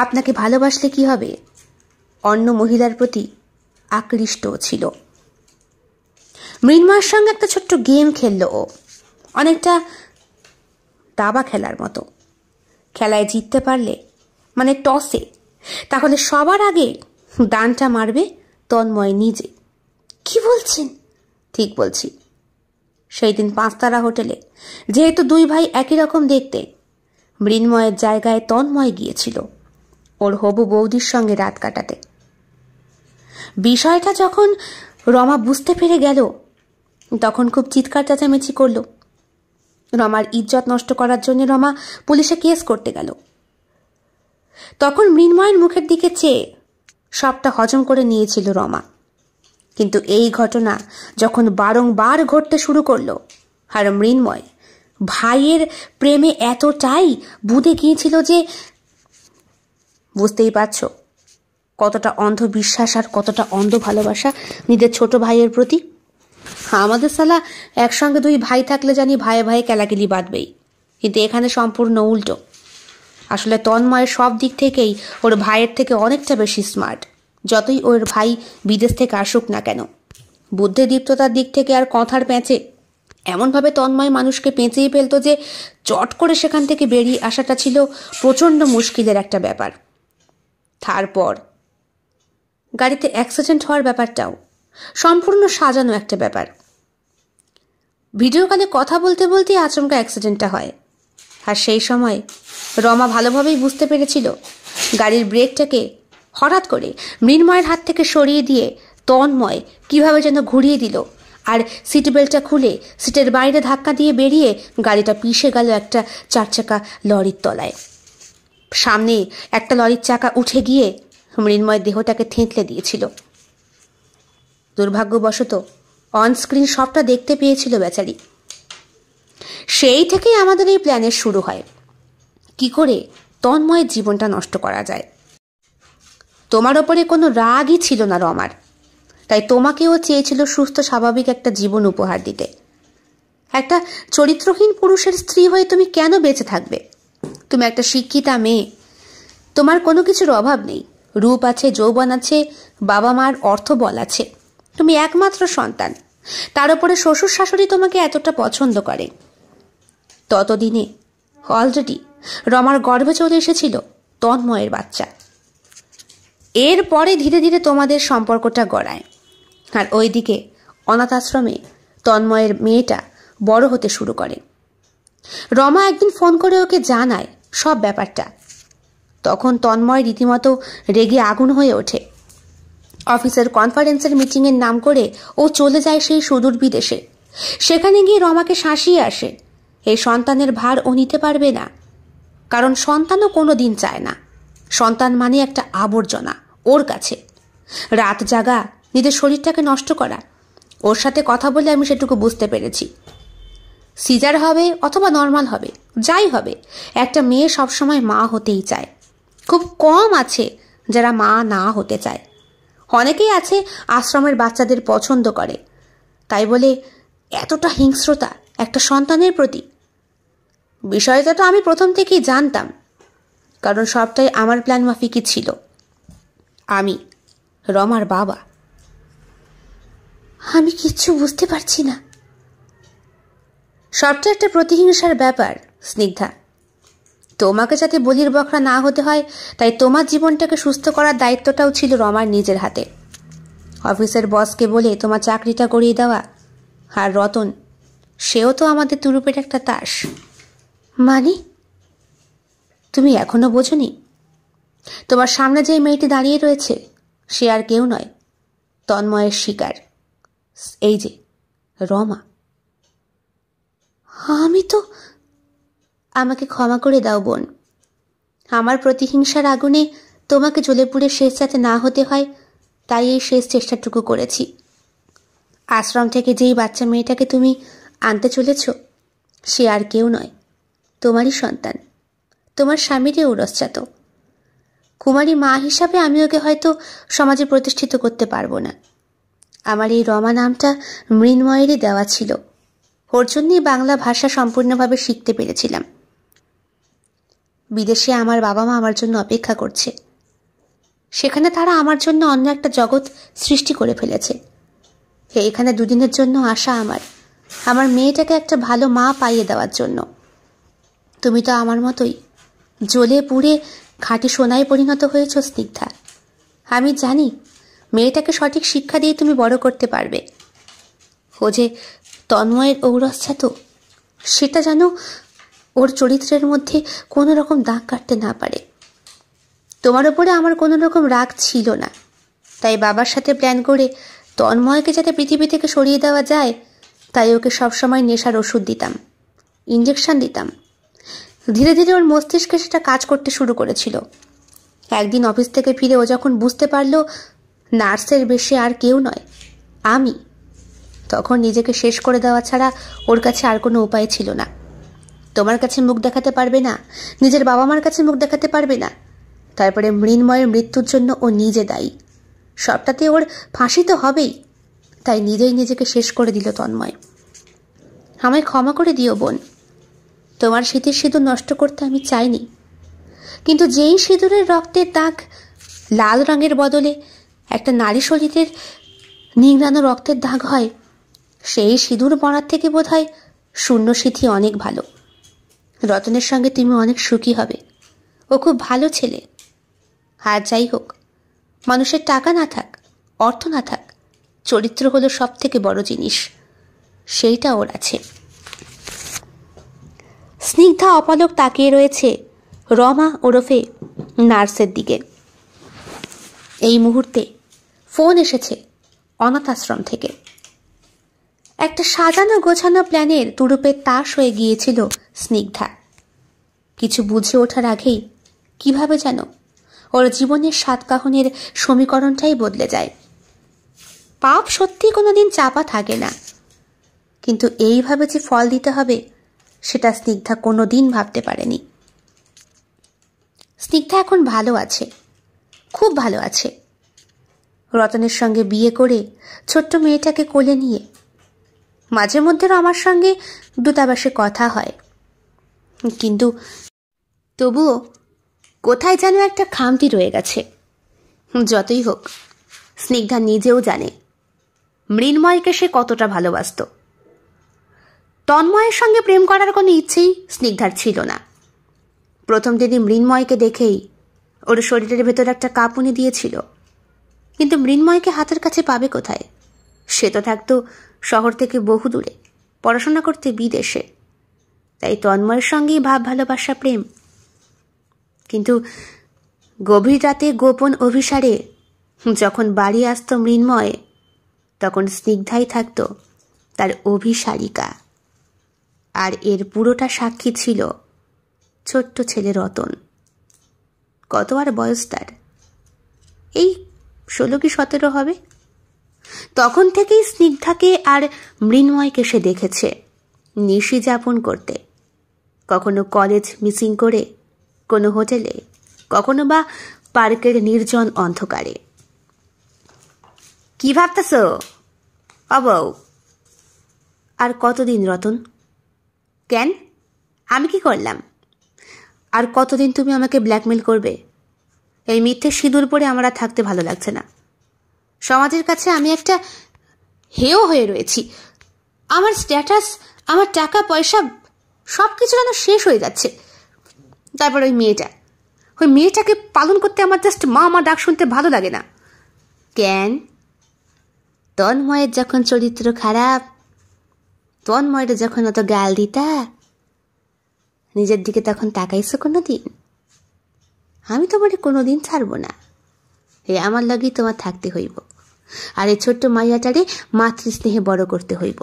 আপনাকে ভালোবাসলে কি হবে, অন্য মহিলার প্রতি আকৃষ্ট ছিল। মৃন্ময়ের সঙ্গে একটা ছোট্ট গেম খেললো ও, অনেকটা দাবা খেলার মতো। খেলায় জিততে পারলে, মানে টসে, তাহলে সবার আগে দানটা মারবে তন্ময় নিজে। কি বলছেন? ঠিক বলছি। সেই দিন 5 তারা হোটেলে, যেহেতু 2 ভাই একই রকম দেখতে, মৃন্ময়ের জায়গায় তন্ময় গিয়েছিল ওর হবু বৌদির সঙ্গে রাত কাটাতে। বিষয়টা যখন রমা বুঝতে পেরে গেল, তখন খুব চিৎকার চেঁচামেচি করল। রমার ইজ্জত নষ্ট করার জন্য রমা পুলিশে কেস করতে গেল। তখন মৃন্ময়ের মুখের দিকে চেয়ে সবটা হজম করে নিয়েছিল রমা। কিন্তু এই ঘটনা যখন বারংবার ঘটতে শুরু করলো, আর মৃন্ময় ভাইয়ের প্রেমে এতটাই বুঁদে গিয়েছিল যে, বুঝতেই পারছ কতটা অন্ধবিশ্বাস আর কতটা অন্ধ ভালোবাসা নিজের ছোট ভাইয়ের প্রতি। আমাদের সালা একসঙ্গে 2 ভাই থাকলে জানি ভাইয়ে ভাইয়ে কেলাকেলি বাঁধবেই, কিন্তু এখানে সম্পূর্ণ উল্টো। আসলে তন্ময়ের সব দিক থেকেই ওর ভাইয়ের থেকে অনেকটা বেশি স্মার্ট, যতই ওর ভাই বিদেশ থেকে আসুক না কেন। বুদ্ধিদীপ্ততার দিক থেকে আর কথার প্যাঁচে এমনভাবে তন্ময় মানুষকে পেঁচিয়ে ফেলতো যে চট করে সেখান থেকে বেরিয়ে আসাটা ছিল প্রচণ্ড মুশকিলের একটা ব্যাপার। তারপর গাড়িতে অ্যাক্সিডেন্ট হওয়ার ব্যাপারটাও সম্পূর্ণ সাজানো একটা ব্যাপার। ভিডিও কলে কথা বলতে বলতে আচমকা অ্যাক্সিডেন্টটা হয়। আর সেই সময় রমা ভালোভাবেই বুঝতে পেরেছিল গাড়ির ব্রেকটাকে হঠাৎ করে মৃন্ময়ের হাত থেকে সরিয়ে দিয়ে তন্ময় কিভাবে যেন ঘুরিয়ে দিল, আর সিট বেল্টটা খুলে সিটের বাইরে ধাক্কা দিয়ে বেরিয়ে গাড়িটা পিষে গেল একটা 4 চাকা লরির তলায়। সামনে একটা লরির চাকা উঠে গিয়ে মৃন্ময় দেহটাকে থেঁতলে দিয়েছিল। দুর্ভাগ্যবশত অনস্ক্রিন সবটা দেখতে পেয়েছিল বেচারি। সেই থেকেই আমাদের এই প্ল্যানের শুরু হয়, কি করে তন্ময়ের জীবনটা নষ্ট করা যায়। তোমার ওপরে কোনো রাগই ছিল না রমার, তাই তোমাকেও চেয়েছিল সুস্থ স্বাভাবিক একটা জীবন উপহার দিতে। একটা চরিত্রহীন পুরুষের স্ত্রী হয়ে তুমি কেন বেঁচে থাকবে? তুমি একটা শিক্ষিতা মেয়ে, তোমার কোনো কিছুর অভাব নেই, রূপ আছে, যৌবন আছে, বাবা মার অর্থবল আছে, তুমি একমাত্র সন্তান, তার উপরে শ্বশুর শাশুড়ি তোমাকে এতটা পছন্দ করে। ততদিনে অলরেডি রমার গর্ভে চলে এসেছিল তন্ময়ের বাচ্চা। এরপরে ধীরে ধীরে তোমাদের সম্পর্কটা গড়ায়, আর ওইদিকে অনাথ আশ্রমে তন্ময়ের মেয়েটা বড় হতে শুরু করে। রমা একদিন ফোন করে ওকে জানায় সব ব্যাপারটা। তখন তন্ময় রীতিমতো রেগে আগুন হয়ে ওঠে। অফিসের কনফারেন্সের মিটিংয়ের নাম করে ও চলে যায় সেই সুদূর বিদেশে। সেখানে গিয়ে রমাকে শাসিয়ে আসে এই সন্তানের ভার ও নিতে পারবে না, কারণ সন্তানও কোনো দিন চায় না। সন্তান মানে একটা আবর্জনা ওর কাছে। রাত জাগা, নিজের শরীরটাকে নষ্ট করা। ওর সাথে কথা বলে আমি সেটুকু বুঝতে পেরেছি। সিজার হবে অথবা নর্মাল হবে, যাই হবে, একটা মেয়ে সবসময় মা হতেই চায়। খুব কম আছে যারা মা না হতে চায়। অনেকেই আছে আশ্রমের বাচ্চাদের পছন্দ করে, তাই বলে এতটা হিংস্রতা একটা সন্তানের প্রতি? বিষয়টা তো আমি প্রথম থেকেই জানতাম, কারণ সবটাই আমার প্ল্যান মাফিকই ছিল। আমি রমার বাবা। আমি কিচ্ছু বুঝতে পারছি না। সবটা একটা প্রতিহিংসার ব্যাপার স্নিগ্ধা। তোমাকে যাতে বলির বকরা না হতে হয়, তাই তোমার জীবনটাকে সুস্থ করার দায়িত্বটাও ছিল রমার নিজের হাতে। অফিসের বসকে বলে তোমার চাকরিটা করিয়ে দেওয়া। আর রতন, সেও তো আমাদের তুরুপের একটা তাস। মানে তুমি এখনো বোঝনি? তোমার সামনে যে মেয়েটি দাঁড়িয়ে রয়েছে সে আর কেউ নয়, তন্ময়ের শিকার, এই যে রমা। আমাকে ক্ষমা করে দাও বোন। আমার প্রতিহিংসার আগুনে তোমাকে জ্বলে পুড়ে শেষ যাতে না হতে হয়, তাই এই শেষ চেষ্টাটুকু করেছি। আশ্রম থেকে যেই বাচ্চা মেয়েটাকে তুমি আনতে চলেছ সে আর কেউ নয়, তোমারই সন্তান, তোমার স্বামীরই ঔরসজাত। কুমারী মা হিসাবে আমি ওকে হয়তো সমাজে প্রতিষ্ঠিত করতে পারবো না। আমার এই রমা নামটা মৃন্ময়েরই দেওয়া ছিল। ওর জন্যই বাংলা ভাষা সম্পূর্ণভাবে শিখতে পেরেছিলাম। বিদেশে আমার বাবা মা আমার জন্য অপেক্ষা করছে। সেখানে তারা আমার জন্য অন্য একটা জগৎ সৃষ্টি করে ফেলেছে। এখানে দুদিনের জন্য আসা আমার মেয়েটাকে একটা ভালো মা পাইয়ে দেওয়ার জন্য। তুমি তো আমার মতোই জ্বলে পুড়ে খাঁটি সোনায় পরিণত হয়েছ স্নিগ্ধা। আমি জানি মেয়েটাকে সঠিক শিক্ষা দিয়ে তুমি বড় করতে পারবে। ও যে তন্ময়ের ঔরসজাত, সেটা যেন ওর চরিত্রের মধ্যে কোনো রকম দাগ কাটতে না পারে। তোমার ওপরে আমার কোনো রকম রাগ ছিল না, তাই বাবার সাথে প্ল্যান করে তন্ময়কে যাতে পৃথিবী থেকে সরিয়ে দেওয়া যায়, তাই ওকে সবসময় নেশার ওষুধ দিতাম, ইঞ্জেকশন দিতাম। ধীরে ধীরে ওর মস্তিষ্কে সেটা কাজ করতে শুরু করেছিল। একদিন অফিস থেকে ফিরে ও যখন বুঝতে পারলো নার্সের বেশে আর কেউ নয়, আমি, তখন নিজেকে শেষ করে দেওয়া ছাড়া ওর কাছে আর কোনো উপায় ছিল না। তোমার কাছে মুখ দেখাতে পারবে না, নিজের বাবা মার কাছে মুখ দেখাতে পারবে না, তারপরে মৃন্ময়ের মৃত্যুর জন্য ও নিজে দায়ী। সবটাতে ওর ফাঁসি তো হবেই, তাই নিজেই নিজেকে শেষ করে দিল তন্ময়। আমায় ক্ষমা করে দিও বোন। তোমার শীতের সিঁদুর নষ্ট করতে আমি চাইনি, কিন্তু যেই সিঁদুরের রক্তের দাগ লাল রঙের বদলে একটা নারী শরীরের নিংড়ানো রক্তের দাগ হয়, সেই সিঁদুর মরার থেকে বোধহয় শূন্য সিথি অনেক ভালো। রতনের সঙ্গে তুমি অনেক সুখী হবে, ও খুব ভালো ছেলে। আর যাই হোক, মানুষের টাকা না থাক, অর্থ না থাক, চরিত্র হলো সব থেকে বড় জিনিস, সেইটা ওর আছে। স্নিগ্ধা অপলক তাকিয়ে রয়েছে রমা ওরফে নার্সের দিকে। এই মুহূর্তে ফোন এসেছে অনাথ আশ্রম থেকে। একটা সাজানো গোছানো প্ল্যানের তুরুপে তাস হয়ে গিয়েছিল স্নিগ্ধা। কিছু বুঝে ওঠার আগেই কিভাবে যেন ওর জীবনের সাতকাহনের সমীকরণটাই বদলে যায়। পাপ সত্যি কোনোদিন চাপা থাকে না, কিন্তু এইভাবে যে ফল দিতে হবে সেটা স্নিগ্ধা কোনোদিন ভাবতে পারেনি। স্নিগ্ধা এখন ভালো আছে, খুব ভালো আছে। রতনের সঙ্গে বিয়ে করে ছোট্ট মেয়েটাকে কোলে নিয়ে মাঝে মধ্যে আমার সঙ্গে দূতাবাসে কথা হয়, কিন্তু তবুও কোথায় যেন একটা খামতি রয়ে গেছে। যতই হোক, স্নিগ্ধা নিজেও জানে মৃন্ময়কে সে কতটা ভালোবাসত। তন্ময়ের সঙ্গে প্রেম করার কোনো ইচ্ছেই স্নিগ্ধার ছিল না। প্রথম দিনই মৃন্ময়কে দেখেই ওর শরীরের ভেতর একটা কাঁপুনি দিয়েছিল, কিন্তু মৃন্ময়কে হাতের কাছে পাবে কোথায়? সে তো থাকতো শহর থেকে বহু দূরে, পড়াশোনা করতে বিদেশে। তাই তন্ময়ের সঙ্গেই ভাব ভালোবাসা, প্রেম। কিন্তু গভীর রাতে গোপন অভিসারে যখন বাড়ি আসত মৃন্ময়, তখন স্নিগ্ধাই থাকত তার অভিসারিকা। আর এর পুরোটা সাক্ষী ছিল ছোট্ট ছেলে রতন। কত আর বয়স তার? এই 16 কি 17 হবে। তখন থেকেই স্নিগ্ধাকে আর মৃন্ময়কে সে দেখেছে নিশি যাপন করতে, কখনো কলেজ মিসিং করে কোনো হোটেলে, কখনো বা পার্কের নির্জন অন্ধকারে। কি ভাবতেছ অবৌ? আর কতদিন রতন? কেন, আমি কি করলাম? আর কতদিন তুমি আমাকে ব্ল্যাকমেল করবে? এই মিথ্যে সিঁদুর পরে আমার আর থাকতে ভালো লাগছে না। সমাজের কাছে আমি একটা হেয় হয়ে রয়েছি। আমার স্ট্যাটাস, আমার টাকা পয়সা সব কিছু যেন শেষ হয়ে যাচ্ছে। তারপর ওই মেয়েটাকে পালন করতে আমার জাস্ট মা ডাক শুনতে ভালো লাগে না। কেন? তন্ময়ের যখন চরিত্র খারাপ, তন্ময়ের যখন অত গাল দিতা, নিজের দিকে তখন তাকাইছো কোনোদিন? আমি তোমারে কোনোদিন ছাড়বো না। আমার লাগেই তোমার থাকতে হইব, আর এই ছোট্ট মাইয়াটারে মাতৃস্নেহে বড় করতে হইব।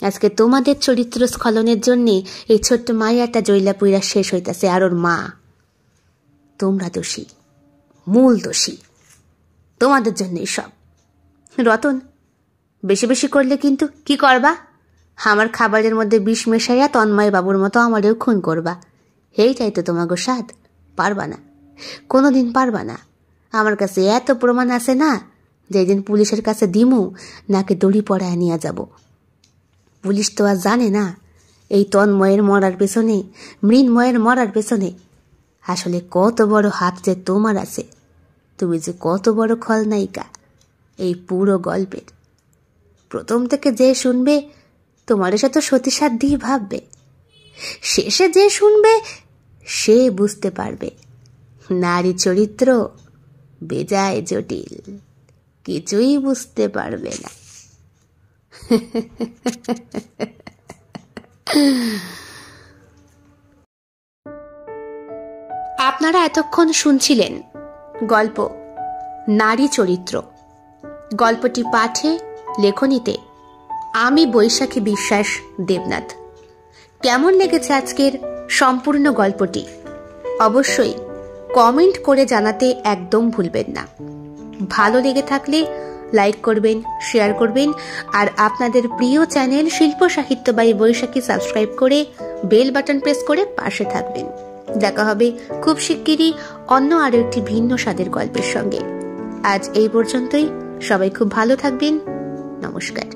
আজকে তোমাদের চরিত্র স্খলনের জন্যে এই ছোট্ট মাইয়াটা জৈলা পুইরা শেষ হইতাছে, আর ওর মা। তোমরা দোষী, মূল দোষী, তোমাদের জন্যই সব। রতন, বেশি বেশি করলে কিন্তু কি করবা? আমার খাবারের মধ্যে বিষ মেশাইয়া তন্ময় বাবুর মতো আমারও খুন করবা। এইটাই তো তোমাকে স্বাদ। পারবা না, কোনোদিন পারবা না। আমার কাছে এত প্রমাণ আছে না, যেদিন পুলিশের কাছে দিমু নাকে দড়ি পড়ায় নিয়ে যাব। পুলিশ তো আর জানে না এই তন্ময়ের মরার পেছনে, মৃন্ময়ের মরার পেছনে আসলে কত বড় হাত যে তোমার আছে। তুমি যে কত বড় খলনায়িকা এই পুরো গল্পের। প্রথম থেকে যে শুনবে তোমার সাথে সতীসাথ দিয়ে ভাববে, শেষে যে শুনবে সে বুঝতে পারবে নারী চরিত্র বেজায় জটিল, কিছুই বুঝতে পারবে না। আপনারা এতক্ষণ শুনছিলেন গল্প নারী চরিত্র। গল্পটি পাঠে, লেখনীতে আমি বৈশাখী বিশ্বাস দেবনাথ। কেমন লেগেছে আজকের সম্পূর্ণ গল্পটি অবশ্যই কমেন্ট করে জানাতে একদম ভুলবেন না। ভালো লেগে থাকলে লাইক করবেন, শেয়ার করবেন, আর আপনাদের প্রিয় চ্যানেল শিল্প সাহিত্য বাই বৈশাখী সাবস্ক্রাইব করে বেল বাটন প্রেস করে পাশে থাকবেন। দেখা হবে খুব শিগগিরই অন্য আরো একটি ভিন্ন স্বাদের গল্পের সঙ্গে। আজ এই পর্যন্তই। সবাই খুব ভালো থাকবেন। নমস্কার।